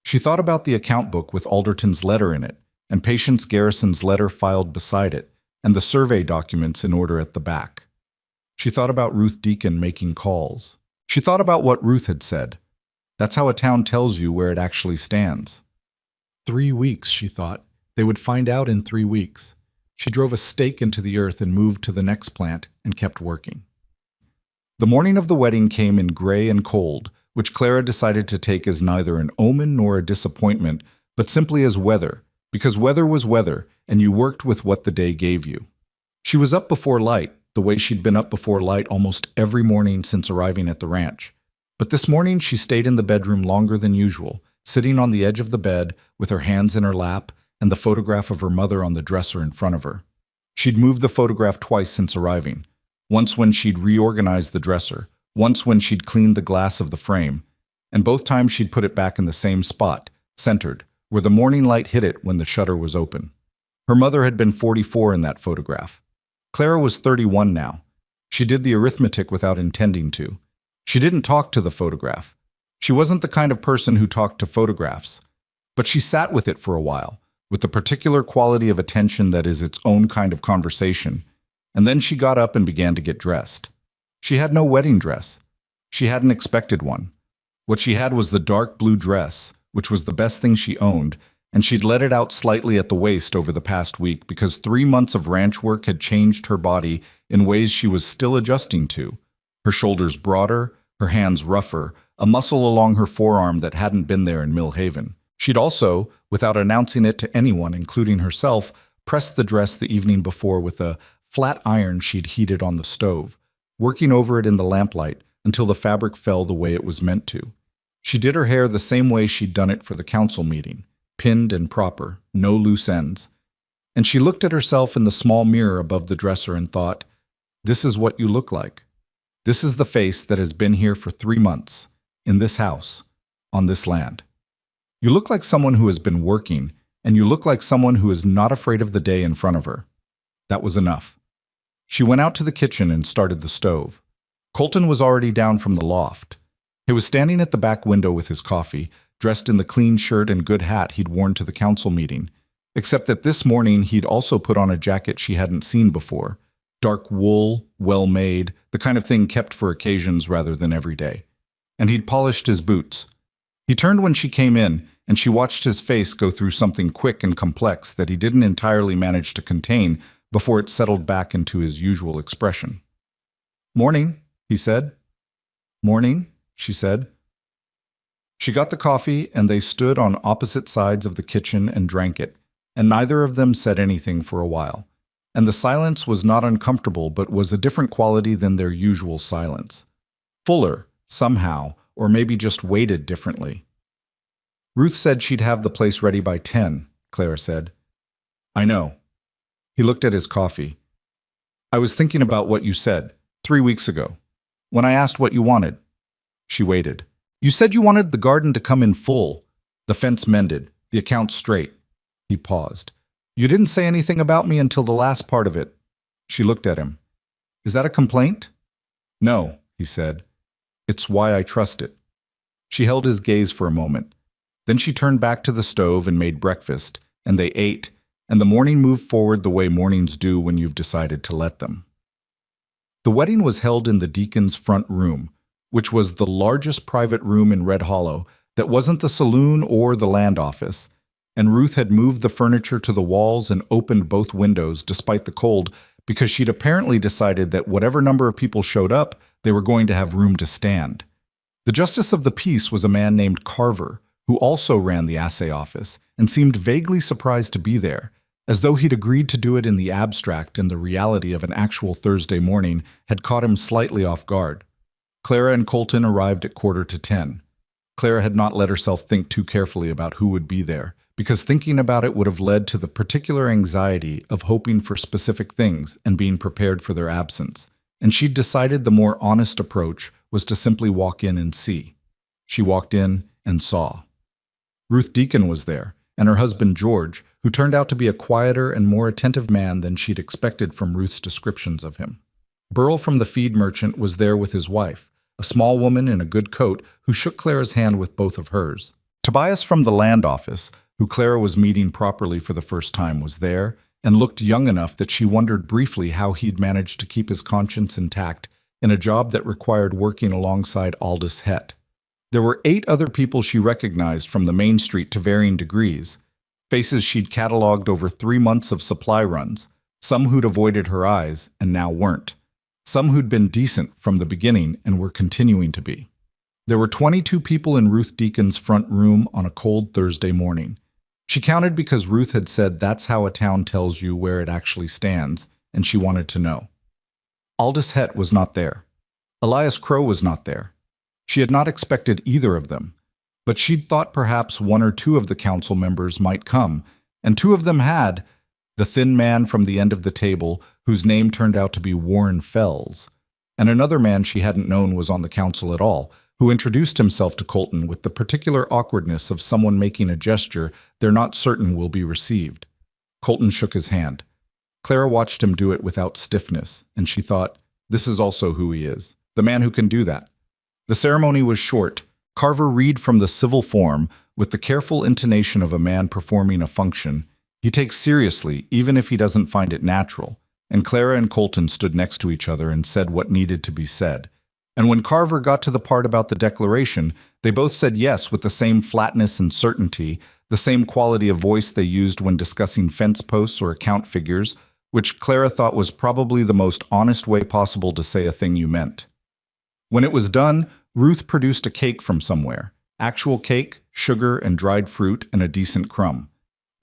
She thought about the account book with Alderton's letter in it, and Patience Garrison's letter filed beside it, and the survey documents in order at the back. She thought about Ruth Deacon making calls. She thought about what Ruth had said. That's how a town tells you where it actually stands. 3 weeks, she thought. They would find out in 3 weeks. She drove a stake into the earth and moved to the next plant and kept working. The morning of the wedding came in gray and cold, which Clara decided to take as neither an omen nor a disappointment, but simply as weather, because weather was weather, and you worked with what the day gave you. She was up before light, the way she'd been up before light almost every morning since arriving at the ranch. But this morning she stayed in the bedroom longer than usual, sitting on the edge of the bed with her hands in her lap and the photograph of her mother on the dresser in front of her. She'd moved the photograph twice since arriving, once when she'd reorganized the dresser, once when she'd cleaned the glass of the frame, and both times she'd put it back in the same spot, centered, where the morning light hit it when the shutter was open. Her mother had been 44 in that photograph. Clara was 31 now. She did the arithmetic without intending to. She didn't talk to the photograph. She wasn't the kind of person who talked to photographs. But she sat with it for a while, with the particular quality of attention that is its own kind of conversation, and then she got up and began to get dressed. She had no wedding dress. She hadn't expected one. What she had was the dark blue dress, which was the best thing she owned, and she'd let it out slightly at the waist over the past week because 3 months of ranch work had changed her body in ways she was still adjusting to. Her shoulders broader, her hands rougher, a muscle along her forearm that hadn't been there in Mill Haven. She'd also, without announcing it to anyone, including herself, pressed the dress the evening before with a flat iron she'd heated on the stove, working over it in the lamplight until the fabric fell the way it was meant to. She did her hair the same way she'd done it for the council meeting, pinned and proper, no loose ends. And she looked at herself in the small mirror above the dresser and thought, this is what you look like. This is the face that has been here for 3 months, in this house, on this land. You look like someone who has been working, and you look like someone who is not afraid of the day in front of her. That was enough. She went out to the kitchen and started the stove. Colton was already down from the loft. He was standing at the back window with his coffee, dressed in the clean shirt and good hat he'd worn to the council meeting, except that this morning he'd also put on a jacket she hadn't seen before. Dark wool, well-made, the kind of thing kept for occasions rather than every day. And he'd polished his boots. He turned when she came in, and she watched his face go through something quick and complex that he didn't entirely manage to contain before it settled back into his usual expression. "Morning," he said. "Morning," she said. She got the coffee, and they stood on opposite sides of the kitchen and drank it, and neither of them said anything for a while. And the silence was not uncomfortable, but was a different quality than their usual silence. Fuller, somehow, or maybe just weighted differently. "Ruth said she'd have the place ready by 10, Clara said. "I know." He looked at his coffee. "I was thinking about what you said, 3 weeks ago, when I asked what you wanted." She waited. You said you wanted the garden to come in full. The fence mended, the account straight. He paused. You didn't say anything about me until the last part of it. She looked at him. Is that a complaint? No, he said. It's why I trust it. She held his gaze for a moment. Then she turned back to the stove and made breakfast, and they ate, and the morning moved forward the way mornings do when you've decided to let them. The wedding was held in the deacon's front room, which was the largest private room in Red Hollow that wasn't the saloon or the land office, and Ruth had moved the furniture to the walls and opened both windows despite the cold because she'd apparently decided that whatever number of people showed up, they were going to have room to stand. The justice of the peace was a man named Carver, who also ran the assay office and seemed vaguely surprised to be there, as though he'd agreed to do it in the abstract and the reality of an actual Thursday morning had caught him slightly off guard. Clara and Colton arrived at 9:45. Clara had not let herself think too carefully about who would be there, because thinking about it would have led to the particular anxiety of hoping for specific things and being prepared for their absence, and she'd decided the more honest approach was to simply walk in and see. She walked in and saw. Ruth Deacon was there, and her husband George, who turned out to be a quieter and more attentive man than she'd expected from Ruth's descriptions of him. Burl from the feed merchant was there with his wife, a small woman in a good coat who shook Clara's hand with both of hers. Tobias from the land office, who Clara was meeting properly for the first time, was there and looked young enough that she wondered briefly how he'd managed to keep his conscience intact in a job that required working alongside Aldous Het. There were 8 other people she recognized from the main street to varying degrees, faces she'd cataloged over 3 months of supply runs, some who'd avoided her eyes and now weren't, some who'd been decent from the beginning and were continuing to be. There were 22 people in Ruth Deacon's front room on a cold Thursday morning. She counted because Ruth had said that's how a town tells you where it actually stands, and she wanted to know. Aldous Het was not there. Elias Crow was not there. She had not expected either of them, but she'd thought perhaps 1 or 2 of the council members might come, and 2 of them had, the thin man from the end of the table, whose name turned out to be Warren Fells, and another man she hadn't known was on the council at all, who introduced himself to Colton with the particular awkwardness of someone making a gesture they're not certain will be received. Colton shook his hand. Clara watched him do it without stiffness, and she thought, this is also who he is, the man who can do that. The ceremony was short. Carver read from the civil form with the careful intonation of a man performing a function he takes seriously even if he doesn't find it natural, and Clara and Colton stood next to each other and said what needed to be said. And when Carver got to the part about the declaration, they both said yes with the same flatness and certainty, the same quality of voice they used when discussing fence posts or account figures, which Clara thought was probably the most honest way possible to say a thing you meant. When it was done, Ruth produced a cake from somewhere, actual cake, sugar and dried fruit, and a decent crumb.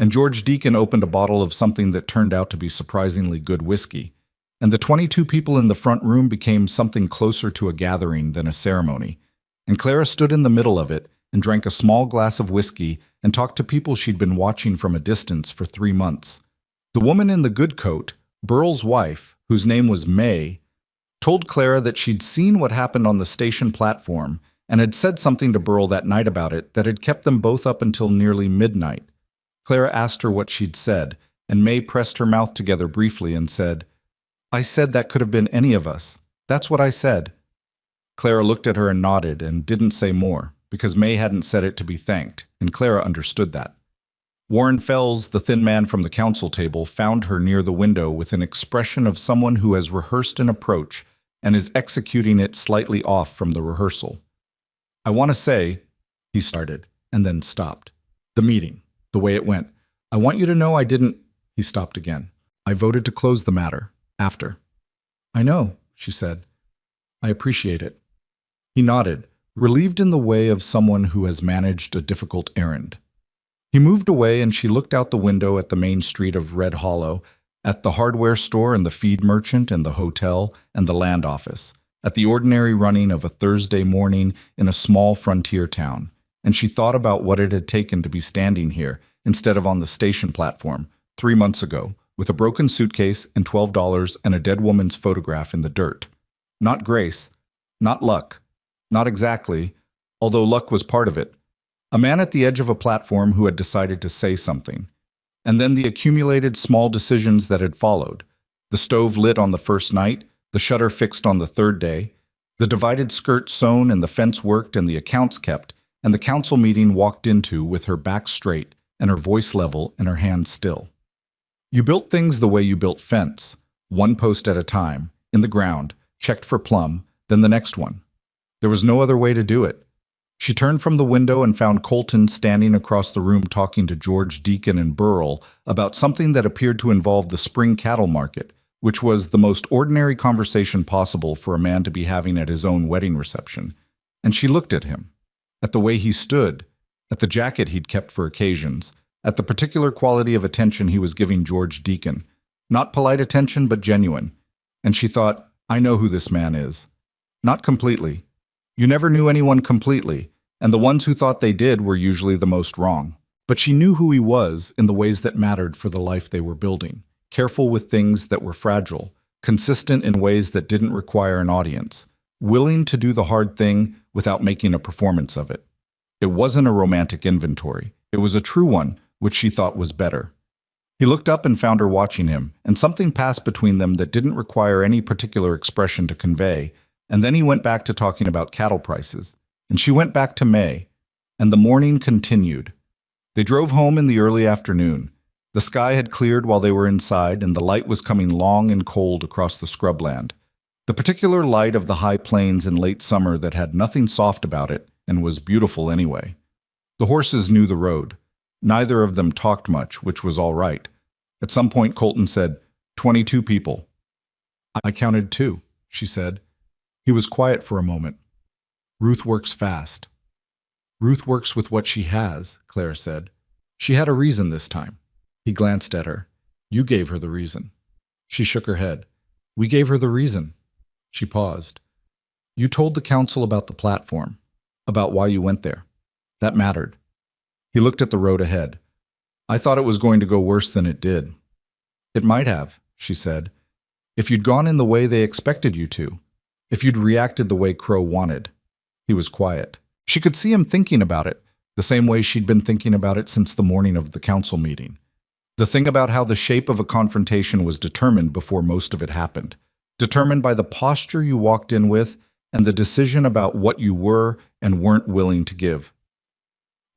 And George Deacon opened a bottle of something that turned out to be surprisingly good whiskey. And the 22 people in the front room became something closer to a gathering than a ceremony. And Clara stood in the middle of it and drank a small glass of whiskey and talked to people she'd been watching from a distance for 3 months. The woman in the good coat, Burl's wife, whose name was May, told Clara that she'd seen what happened on the station platform and had said something to Burl that night about it that had kept them both up until nearly midnight. Clara asked her what she'd said, and May pressed her mouth together briefly and said, I said that could have been any of us. That's what I said. Clara looked at her and nodded and didn't say more, because May hadn't said it to be thanked, and Clara understood that. Warren Fells, the thin man from the council table, found her near the window with an expression of someone who has rehearsed an approach and is executing it slightly off from the rehearsal. I want to say, he started, and then stopped. The meeting, the way it went. I want you to know I didn't, he stopped again. I voted to close the matter. After. I know, she said. I appreciate it. He nodded, relieved in the way of someone who has managed a difficult errand. He moved away and she looked out the window at the main street of Red Hollow, at the hardware store and the feed merchant and the hotel and the land office, at the ordinary running of a Thursday morning in a small frontier town, and she thought about what it had taken to be standing here instead of on the station platform 3 months ago, with a broken suitcase and $12 and a dead woman's photograph in the dirt. Not grace, not luck, not exactly, although luck was part of it. A man at the edge of a platform who had decided to say something. And then the accumulated small decisions that had followed. The stove lit on the first night, the shutter fixed on the third day, the divided skirt sewn and the fence worked and the accounts kept, and the council meeting walked into with her back straight and her voice level and her hands still. You built things the way you built fence, one post at a time, in the ground, checked for plumb, then the next one. There was no other way to do it. She turned from the window and found Colton standing across the room talking to George Deacon and Burrell about something that appeared to involve the spring cattle market, which was the most ordinary conversation possible for a man to be having at his own wedding reception. And she looked at him, at the way he stood, at the jacket he'd kept for occasions, at the particular quality of attention he was giving George Deacon. Not polite attention, but genuine. And she thought, I know who this man is. Not completely. You never knew anyone completely, and the ones who thought they did were usually the most wrong. But she knew who he was in the ways that mattered for the life they were building. Careful with things that were fragile, consistent in ways that didn't require an audience, willing to do the hard thing without making a performance of it. It wasn't a romantic inventory. It was a true one, which she thought was better. He looked up and found her watching him, and something passed between them that didn't require any particular expression to convey, and then he went back to talking about cattle prices, and she went back to May, and the morning continued. They drove home in the early afternoon. The sky had cleared while they were inside, and the light was coming long and cold across the scrubland. The particular light of the high plains in late summer that had nothing soft about it and was beautiful anyway. The horses knew the road. Neither of them talked much, which was all right. At some point, Colton said, 22 people. I counted 2, she said. He was quiet for a moment. Ruth works fast. Ruth works with what she has, Claire said. She had a reason this time. He glanced at her. You gave her the reason. She shook her head. We gave her the reason. She paused. You told the council about the platform, about why you went there. That mattered. He looked at the road ahead. I thought it was going to go worse than it did. It might have, she said, if you'd gone in the way they expected you to, if you'd reacted the way Crow wanted. He was quiet. She could see him thinking about it, the same way she'd been thinking about it since the morning of the council meeting. The thing about how the shape of a confrontation was determined before most of it happened, determined by the posture you walked in with and the decision about what you were and weren't willing to give.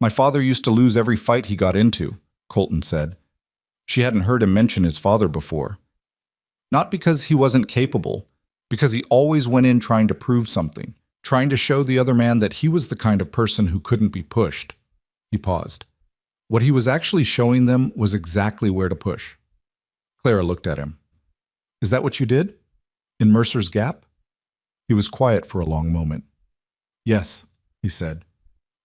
My father used to lose every fight he got into, Colton said. She hadn't heard him mention his father before. Not because he wasn't capable, because he always went in trying to prove something, trying to show the other man that he was the kind of person who couldn't be pushed. He paused. What he was actually showing them was exactly where to push. Clara looked at him. Is that what you did? In Mercer's Gap? He was quiet for a long moment. Yes, he said.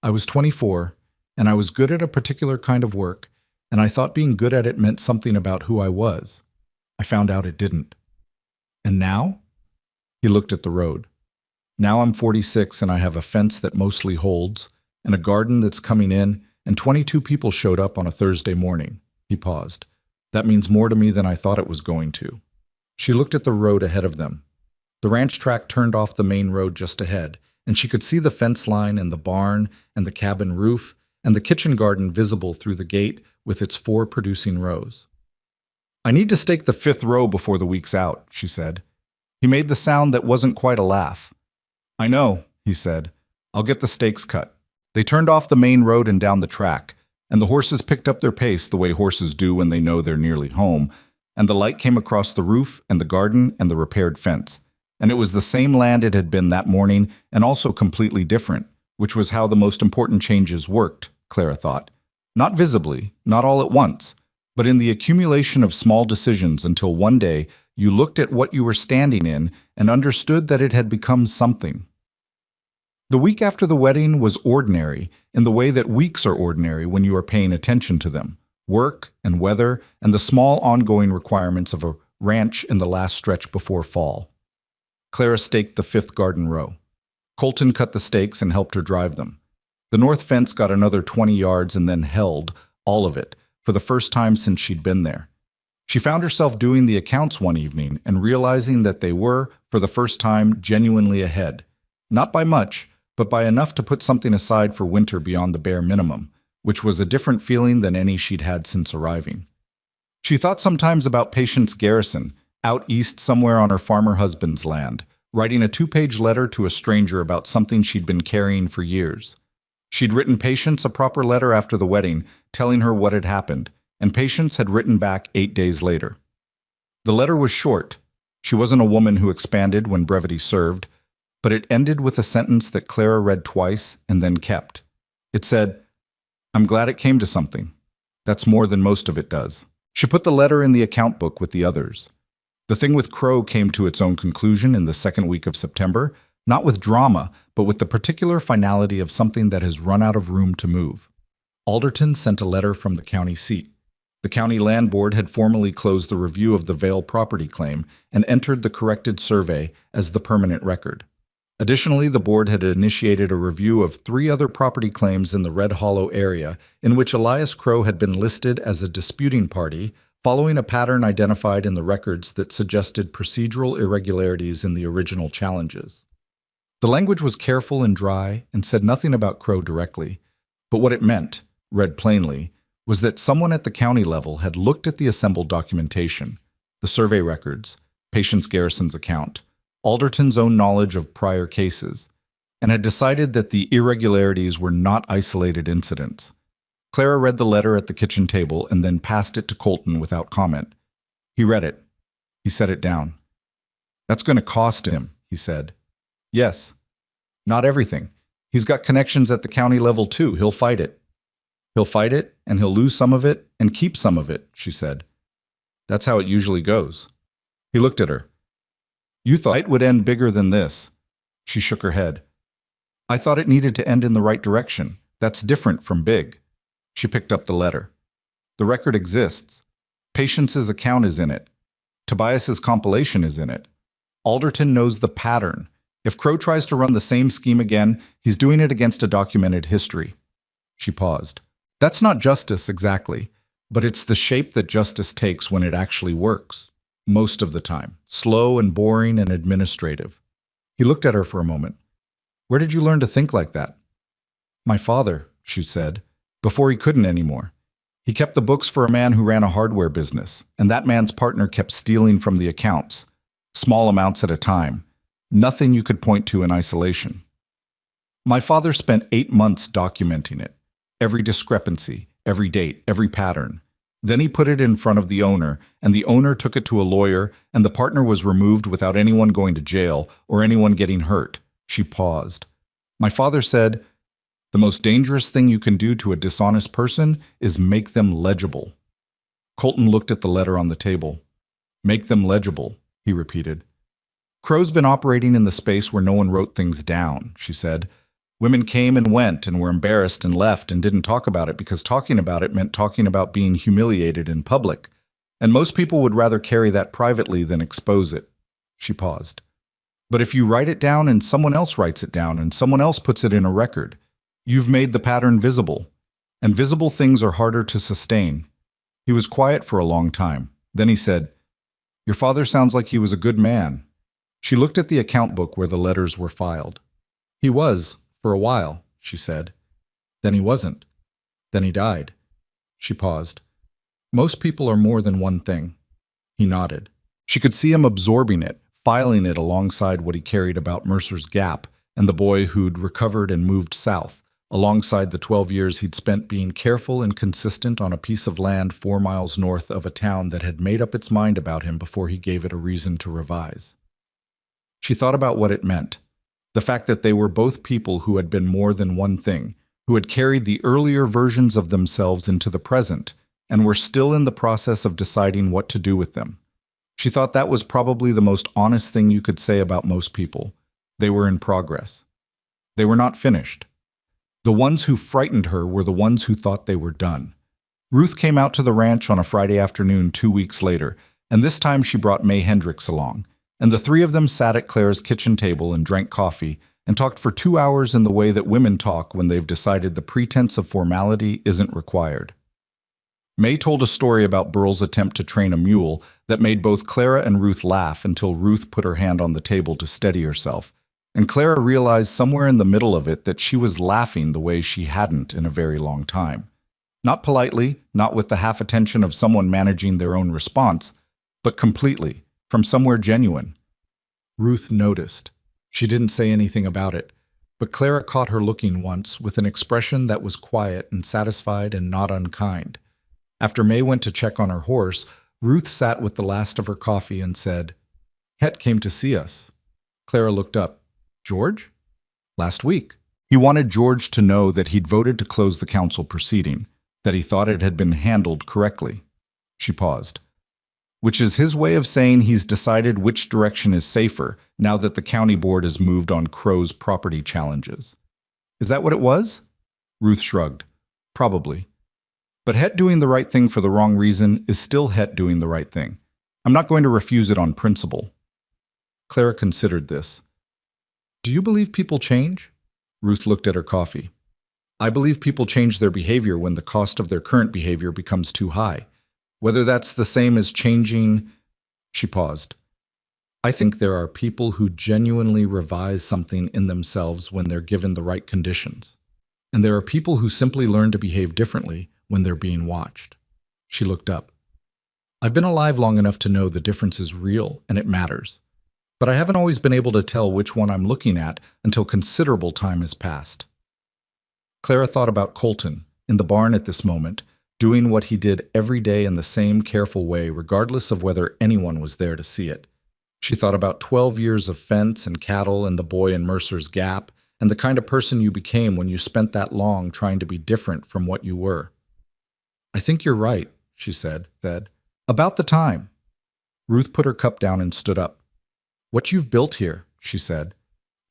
I was 24, and I was good at a particular kind of work, and I thought being good at it meant something about who I was. I found out it didn't. And now? He looked at the road. Now I'm 46 and I have a fence that mostly holds, and a garden that's coming in, and 22 people showed up on a Thursday morning. He paused. That means more to me than I thought it was going to. She looked at the road ahead of them. The ranch track turned off the main road just ahead, and she could see the fence line and the barn and the cabin roof and the kitchen garden visible through the gate with its 4 producing rows. I need to stake the 5th row before the week's out, she said. He made the sound that wasn't quite a laugh. I know, he said. I'll get the stakes cut. They turned off the main road and down the track, and the horses picked up their pace the way horses do when they know they're nearly home, and the light came across the roof and the garden and the repaired fence. And it was the same land it had been that morning, and also completely different, which was how the most important changes worked, Clara thought. Not visibly, not all at once, but in the accumulation of small decisions until one day you looked at what you were standing in and understood that it had become something. The week after the wedding was ordinary in the way that weeks are ordinary when you are paying attention to them. Work and weather and the small ongoing requirements of a ranch in the last stretch before fall. Clara staked the 5th garden row. Colton cut the stakes and helped her drive them. The north fence got another 20 yards and then held, all of it, for the first time since she'd been there. She found herself doing the accounts one evening and realizing that they were, for the first time, genuinely ahead. Not by much, but by enough to put something aside for winter beyond the bare minimum, which was a different feeling than any she'd had since arriving. She thought sometimes about Patience Garrison, out east somewhere on her farmer husband's land, writing a 2-page letter to a stranger about something she'd been carrying for years. She'd written Patience a proper letter after the wedding, telling her what had happened, and Patience had written back 8 days later. The letter was short. She wasn't a woman who expanded when brevity served, but it ended with a sentence that Clara read twice and then kept. It said, "I'm glad it came to something. That's more than most of it does." She put the letter in the account book with the others. The thing with Crow came to its own conclusion in the second week of September, not with drama, but with the particular finality of something that has run out of room to move. Alderton sent a letter from the county seat. The county land board had formally closed the review of the Vale property claim and entered the corrected survey as the permanent record. Additionally, the board had initiated a review of 3 other property claims in the Red Hollow area in which Elias Crow had been listed as a disputing party, following a pattern identified in the records that suggested procedural irregularities in the original challenges. The language was careful and dry and said nothing about Crow directly, but what it meant, read plainly, was that someone at the county level had looked at the assembled documentation, the survey records, Patience Garrison's account, Alderton's own knowledge of prior cases, and had decided that the irregularities were not isolated incidents. Clara read the letter at the kitchen table and then passed it to Colton without comment. He read it. He set it down. "That's going to cost him," he said. "Yes. Not everything. He's got connections at the county level too. He'll fight it." "He'll fight it, and he'll lose some of it, and keep some of it," she said. "That's how it usually goes." He looked at her. "You thought it would end bigger than this." She shook her head. "I thought it needed to end in the right direction. That's different from big." She picked up the letter. "The record exists. Patience's account is in it. Tobias's compilation is in it. Alderton knows the pattern. If Crow tries to run the same scheme again, he's doing it against a documented history." She paused. "That's not justice exactly, but it's the shape that justice takes when it actually works. Most of the time. Slow and boring and administrative." He looked at her for a moment. "Where did you learn to think like that?" "My father," she said, "before he couldn't anymore. He kept the books for a man who ran a hardware business, and that man's partner kept stealing from the accounts, small amounts at a time. Nothing you could point to in isolation. My father spent 8 months documenting it. Every discrepancy, every date, every pattern. Then he put it in front of the owner, and the owner took it to a lawyer, and the partner was removed without anyone going to jail or anyone getting hurt." She paused. "My father said, 'The most dangerous thing you can do to a dishonest person is make them legible.'" Colton looked at the letter on the table. "Make them legible," he repeated. "Crow's been operating in the space where no one wrote things down," she said. "Women came and went and were embarrassed and left and didn't talk about it because talking about it meant talking about being humiliated in public. And most people would rather carry that privately than expose it." She paused. "But if you write it down and someone else writes it down and someone else puts it in a record, you've made the pattern visible. And visible things are harder to sustain." He was quiet for a long time. Then he said, "Your father sounds like he was a good man." She looked at the account book where the letters were filed. "He was, for a while," she said. "Then he wasn't. Then he died." She paused. "Most people are more than one thing." He nodded. She could see him absorbing it, filing it alongside what he carried about Mercer's Gap and the boy who'd recovered and moved south, alongside the 12 years he'd spent being careful and consistent on a piece of land 4 miles north of a town that had made up its mind about him before he gave it a reason to revise. She thought about what it meant. The fact that they were both people who had been more than one thing, who had carried the earlier versions of themselves into the present, and were still in the process of deciding what to do with them. She thought that was probably the most honest thing you could say about most people. They were in progress. They were not finished. The ones who frightened her were the ones who thought they were done. Ruth came out to the ranch on a Friday afternoon 2 weeks later, and this time she brought May Hendricks along, and the 3 of them sat at Claire's kitchen table and drank coffee and talked for 2 hours in the way that women talk when they've decided the pretense of formality isn't required. May told a story about Burl's attempt to train a mule that made both Clara and Ruth laugh until Ruth put her hand on the table to steady herself, and Clara realized somewhere in the middle of it that she was laughing the way she hadn't in a very long time. Not politely, not with the half attention of someone managing their own response, but completely, from somewhere genuine. Ruth noticed. She didn't say anything about it, but Clara caught her looking once with an expression that was quiet and satisfied and not unkind. After May went to check on her horse, Ruth sat with the last of her coffee and said, "Het came to see us." Clara looked up. "George?" "Last week." He wanted George to know that he'd voted to close the council proceeding, that he thought it had been handled correctly. She paused. "Which is his way of saying he's decided which direction is safer now that the county board has moved on Crow's property challenges." "Is that what it was?" Ruth shrugged. "Probably. But Het doing the right thing for the wrong reason is still Het doing the right thing. I'm not going to refuse it on principle." Clara considered this. "Do you believe people change?" Ruth looked at her coffee. "I believe people change their behavior when the cost of their current behavior becomes too high. Whether that's the same as changing—" She paused. "I think there are people who genuinely revise something in themselves when they're given the right conditions. And there are people who simply learn to behave differently when they're being watched." She looked up. "I've been alive long enough to know the difference is real and it matters. But I haven't always been able to tell which one I'm looking at until considerable time has passed." Clara thought about Colton, in the barn at this moment, doing what he did every day in the same careful way, regardless of whether anyone was there to see it. She thought about 12 years of fence and cattle and the boy in Mercer's Gap, and the kind of person you became when you spent that long trying to be different from what you were. "I think you're right," she said. "About the time." Ruth put her cup down and stood up. "What you've built here," she said,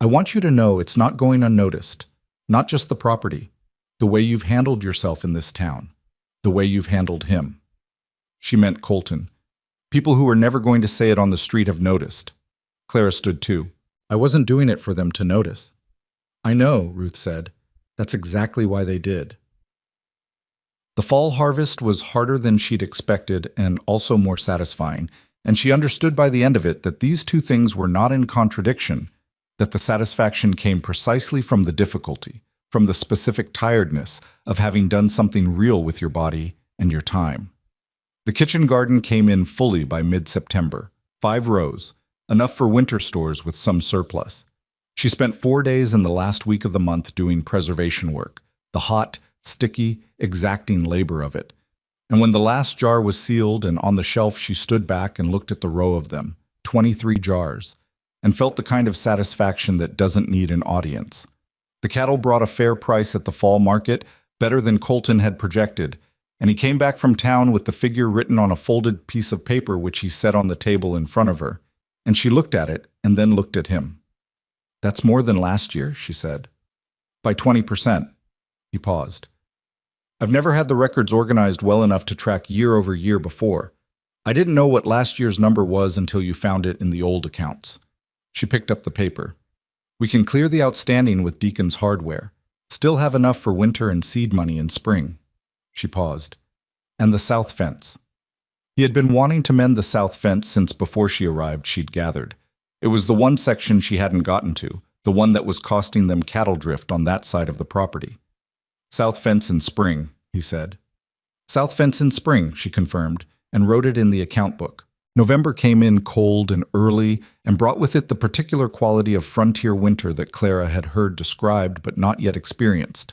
"I want you to know it's not going unnoticed. Not just the property. The way you've handled yourself in this town. The way you've handled him." She meant Colton. "People who were never going to say it on the street have noticed." Clara stood too. "I wasn't doing it for them to notice." "I know," Ruth said. "That's exactly why they did." The fall harvest was harder than she'd expected and also more satisfying, and she understood by the end of it that these two things were not in contradiction, that the satisfaction came precisely from the difficulty, from the specific tiredness of having done something real with your body and your time. The kitchen garden came in fully by mid-September, 5 rows, enough for winter stores with some surplus. She spent 4 days in the last week of the month doing preservation work, the hot, sticky, exacting labor of it. And when the last jar was sealed and on the shelf, she stood back and looked at the row of them, 23 jars, and felt the kind of satisfaction that doesn't need an audience. The cattle brought a fair price at the fall market, better than Colton had projected, and he came back from town with the figure written on a folded piece of paper which he set on the table in front of her, and she looked at it and then looked at him. "That's more than last year," she said. "By 20%. He paused. "I've never had the records organized well enough to track year over year before. I didn't know what last year's number was until you found it in the old accounts." She picked up the paper. "We can clear the outstanding with Deacon's hardware. Still have enough for winter and seed money in spring." She paused. "And the south fence." He had been wanting to mend the south fence since before she arrived, she'd gathered. It was the one section she hadn't gotten to, the one that was costing them cattle drift on that side of the property. "South fence in spring," he said. "South fence in spring," she confirmed, and wrote it in the account book. November came in cold and early and brought with it the particular quality of frontier winter that Clara had heard described but not yet experienced.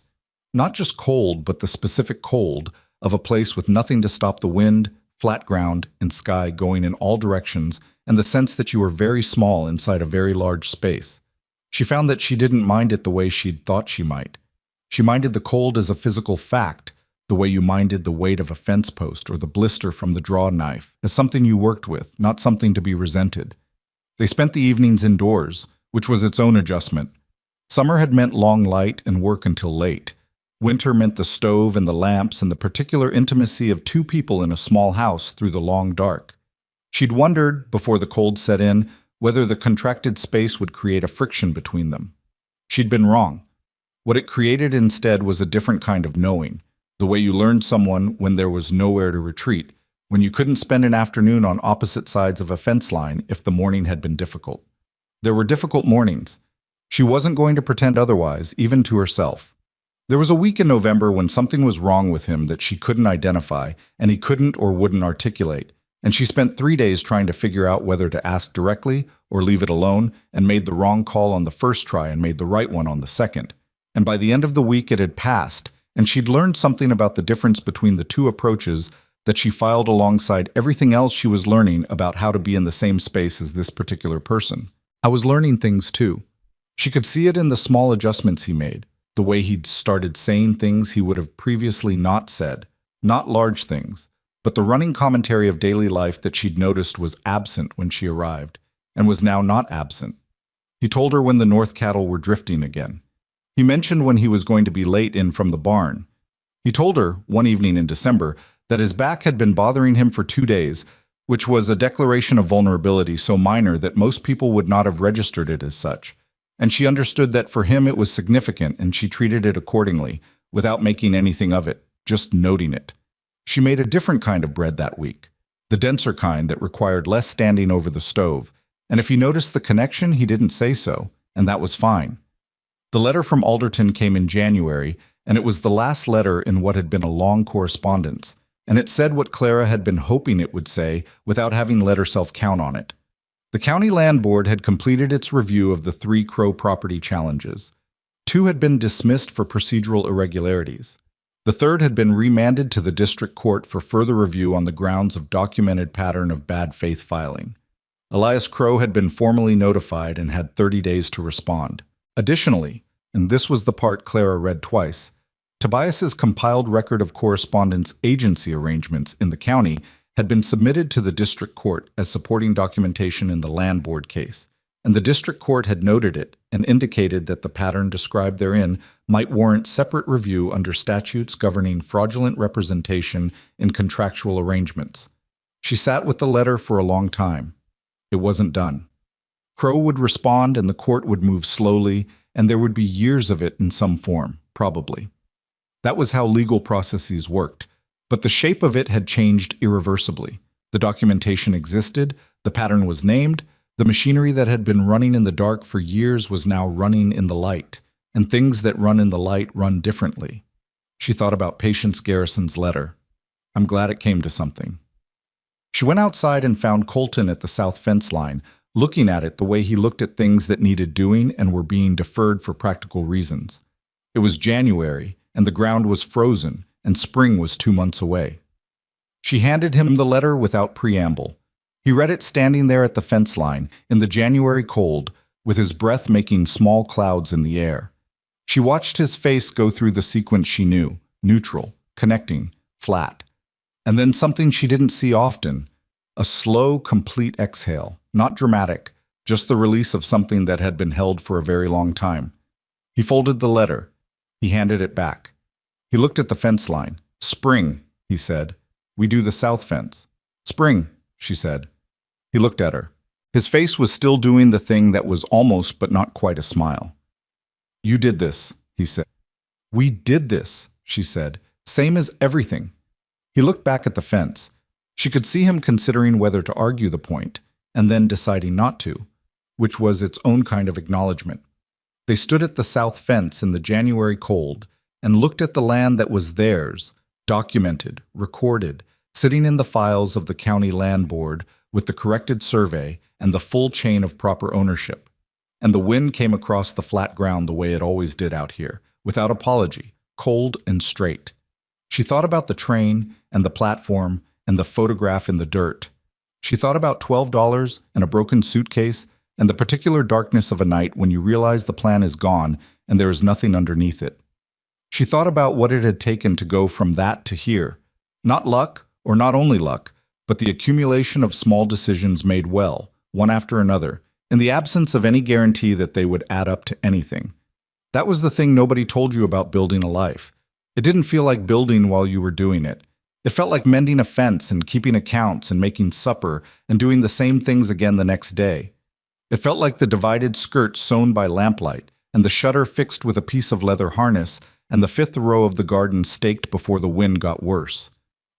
Not just cold, but the specific cold of a place with nothing to stop the wind, flat ground, and sky going in all directions, and the sense that you were very small inside a very large space. She found that she didn't mind it the way she'd thought she might. She minded the cold as a physical fact, the way you minded the weight of a fence post or the blister from the draw knife, as something you worked with, not something to be resented. They spent the evenings indoors, which was its own adjustment. Summer had meant long light and work until late. Winter meant the stove and the lamps and the particular intimacy of 2 people in a small house through the long dark. She'd wondered, before the cold set in, whether the contracted space would create a friction between them. She'd been wrong. What it created instead was a different kind of knowing, the way you learned someone when there was nowhere to retreat, when you couldn't spend an afternoon on opposite sides of a fence line if the morning had been difficult. There were difficult mornings. She wasn't going to pretend otherwise, even to herself. There was a week in November when something was wrong with him that she couldn't identify, and he couldn't or wouldn't articulate, and she spent 3 days trying to figure out whether to ask directly or leave it alone, and made the wrong call on the first try and made the right one on the second. And by the end of the week it had passed, and she'd learned something about the difference between the two approaches that she filed alongside everything else she was learning about how to be in the same space as this particular person. I was learning things too. She could see it in the small adjustments he made, the way he'd started saying things he would have previously not said, not large things, but the running commentary of daily life that she'd noticed was absent when she arrived, and was now not absent. He told her when the north cattle were drifting again. He mentioned when he was going to be late in from the barn. He told her, one evening in December, that his back had been bothering him for 2 days, which was a declaration of vulnerability so minor that most people would not have registered it as such. And she understood that for him it was significant, and she treated it accordingly, without making anything of it, just noting it. She made a different kind of bread that week, the denser kind that required less standing over the stove, and if he noticed the connection, he didn't say so, and that was fine. The letter from Alderton came in January, and it was the last letter in what had been a long correspondence, and it said what Clara had been hoping it would say without having let herself count on it. The County Land Board had completed its review of the 3 Crow property challenges. 2 had been dismissed for procedural irregularities. The 3rd had been remanded to the district court for further review on the grounds of documented pattern of bad faith filing. Elias Crow had been formally notified and had 30 days to respond. Additionally, and this was the part Clara read twice, Tobias's compiled record of correspondence agency arrangements in the county had been submitted to the district court as supporting documentation in the land board case, and the district court had noted it and indicated that the pattern described therein might warrant separate review under statutes governing fraudulent representation in contractual arrangements. She sat with the letter for a long time. It wasn't done. Crow would respond and the court would move slowly, and there would be years of it in some form, probably. That was how legal processes worked, but the shape of it had changed irreversibly. The documentation existed, the pattern was named, the machinery that had been running in the dark for years was now running in the light, and things that run in the light run differently. She thought about Patience Garrison's letter. I'm glad it came to something. She went outside and found Colton at the south fence line, looking at it the way he looked at things that needed doing and were being deferred for practical reasons. It was January, and the ground was frozen, and spring was 2 months away. She handed him the letter without preamble. He read it standing there at the fence line, in the January cold, with his breath making small clouds in the air. She watched his face go through the sequence she knew, neutral, connecting, flat. And then something she didn't see often, a slow, complete exhale, not dramatic, just the release of something that had been held for a very long time. He folded the letter. He handed it back. He looked at the fence line. Spring, he said. We do the south fence. Spring, she said. He looked at her. His face was still doing the thing that was almost but not quite a smile. You did this, he said. We did this, she said. Same as everything. He looked back at the fence. She could see him considering whether to argue the point, and then deciding not to, which was its own kind of acknowledgement. They stood at the south fence in the January cold and looked at the land that was theirs, documented, recorded, sitting in the files of the county land board with the corrected survey and the full chain of proper ownership. And the wind came across the flat ground the way it always did out here, without apology, cold and straight. She thought about the train and the platform and the photograph in the dirt. She thought about $12 and a broken suitcase and the particular darkness of a night when you realize the plan is gone and there is nothing underneath it. She thought about what it had taken to go from that to here. Not luck, or not only luck, but the accumulation of small decisions made well, one after another, in the absence of any guarantee that they would add up to anything. That was the thing nobody told you about building a life. It didn't feel like building while you were doing it. It felt like mending a fence and keeping accounts and making supper and doing the same things again the next day. It felt like the divided skirt sewn by lamplight and the shutter fixed with a piece of leather harness and the fifth row of the garden staked before the wind got worse.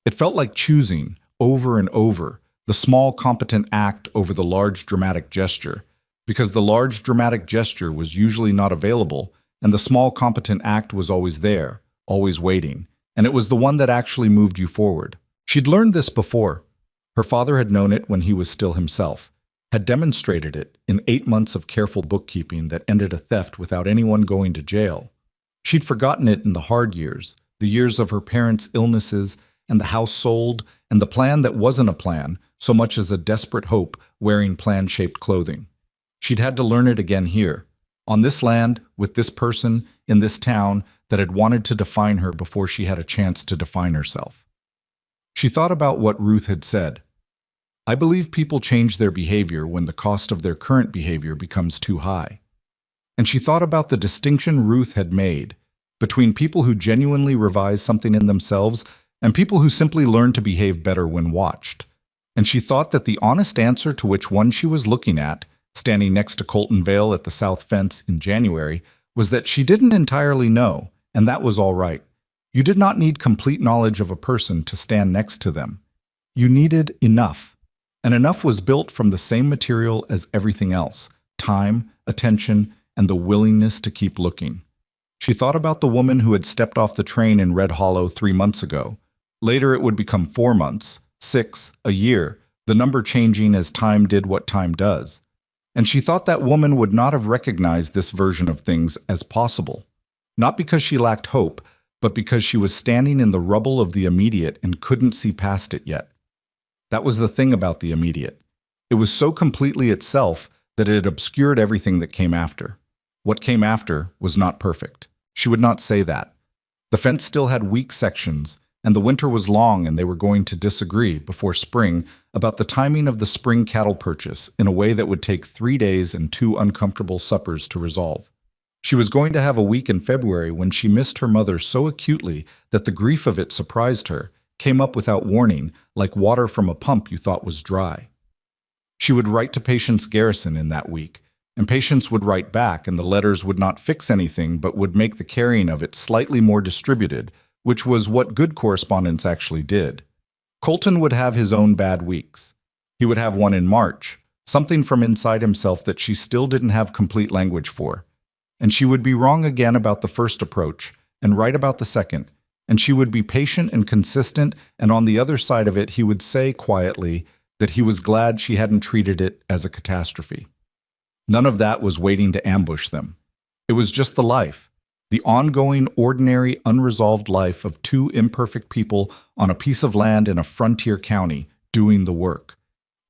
It felt like choosing, over and over, the small competent act over the large dramatic gesture, because the large dramatic gesture was usually not available, and the small competent act was always there, always waiting, and it was the one that actually moved you forward. She'd learned this before. Her father had known it when he was still himself, had demonstrated it in 8 months of careful bookkeeping that ended a theft without anyone going to jail. She'd forgotten it in the hard years, the years of her parents' illnesses, and the house sold, and the plan that wasn't a plan, so much as a desperate hope wearing plan-shaped clothing. She'd had to learn it again here, on this land, with this person, in this town that had wanted to define her before she had a chance to define herself. She thought about what Ruth had said. I believe people change their behavior when the cost of their current behavior becomes too high. And she thought about the distinction Ruth had made between people who genuinely revise something in themselves and people who simply learn to behave better when watched. And she thought that the honest answer to which one she was looking at, standing next to Colton Vale at the South Fence in January, was that she didn't entirely know, and that was all right. You did not need complete knowledge of a person to stand next to them. You needed enough. And enough was built from the same material as everything else: time, attention, and the willingness to keep looking. She thought about the woman who had stepped off the train in Red Hollow 3 months ago. Later it would become 4 months, 6, a year, the number changing as time did what time does. And she thought that woman would not have recognized this version of things as possible. Not because she lacked hope, but because she was standing in the rubble of the immediate and couldn't see past it yet. That was the thing about the immediate. It was so completely itself that it obscured everything that came after. What came after was not perfect. She would not say that. The fence still had weak sections, and the winter was long, and they were going to disagree before spring about the timing of the spring cattle purchase in a way that would take 3 days and 2 uncomfortable suppers to resolve. She was going to have a week in February when she missed her mother so acutely that the grief of it surprised her, came up without warning, like water from a pump you thought was dry. She would write to Patience Garrison in that week, and Patience would write back, and the letters would not fix anything but would make the carrying of it slightly more distributed, which was what good correspondence actually did. Colton would have his own bad weeks. He would have one in March, something from inside himself that she still didn't have complete language for. And she would be wrong again about the first approach, and right about the second, and she would be patient and consistent, and on the other side of it he would say quietly that he was glad she hadn't treated it as a catastrophe. None of that was waiting to ambush them. It was just the life, the ongoing, ordinary, unresolved life of 2 imperfect people on a piece of land in a frontier county doing the work.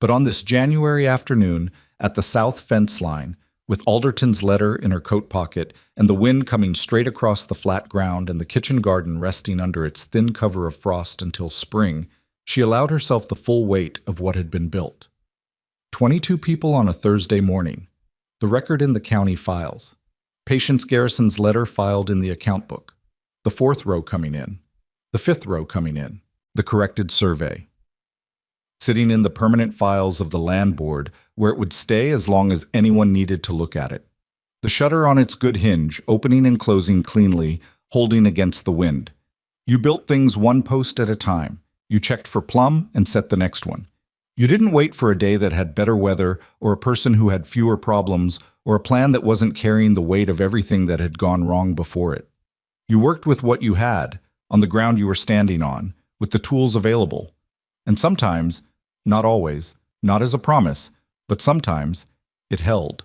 But on this January afternoon, at the south fence line, with Alderton's letter in her coat pocket and the wind coming straight across the flat ground and the kitchen garden resting under its thin cover of frost until spring, she allowed herself the full weight of what had been built. 22 people on a Thursday morning. The record in the county files. Patience Garrison's letter filed in the account book. The 4th row coming in. The 5th row coming in. The corrected survey. Sitting in the permanent files of the land board, where it would stay as long as anyone needed to look at it. The shutter on its good hinge, opening and closing cleanly, holding against the wind. You built things 1 post at a time. You checked for plumb and set the next one. You didn't wait for a day that had better weather, or a person who had fewer problems, or a plan that wasn't carrying the weight of everything that had gone wrong before it. You worked with what you had, on the ground you were standing on, with the tools available. And sometimes, not always, not as a promise, but sometimes, it held.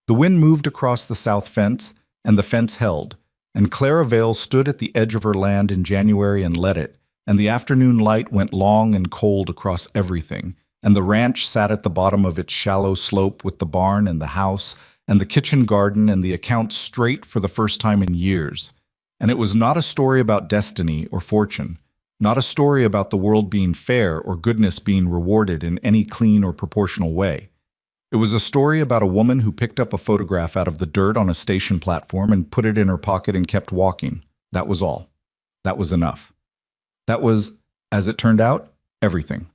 The wind moved across the south fence, and the fence held, and Clara Vale stood at the edge of her land in January and let it, and the afternoon light went long and cold across everything, and the ranch sat at the bottom of its shallow slope with the barn and the house and the kitchen garden and the accounts straight for the first time in years. And it was not a story about destiny or fortune, not a story about the world being fair or goodness being rewarded in any clean or proportional way. It was a story about a woman who picked up a photograph out of the dirt on a station platform and put it in her pocket and kept walking. That was all. That was enough. That was, as it turned out, everything.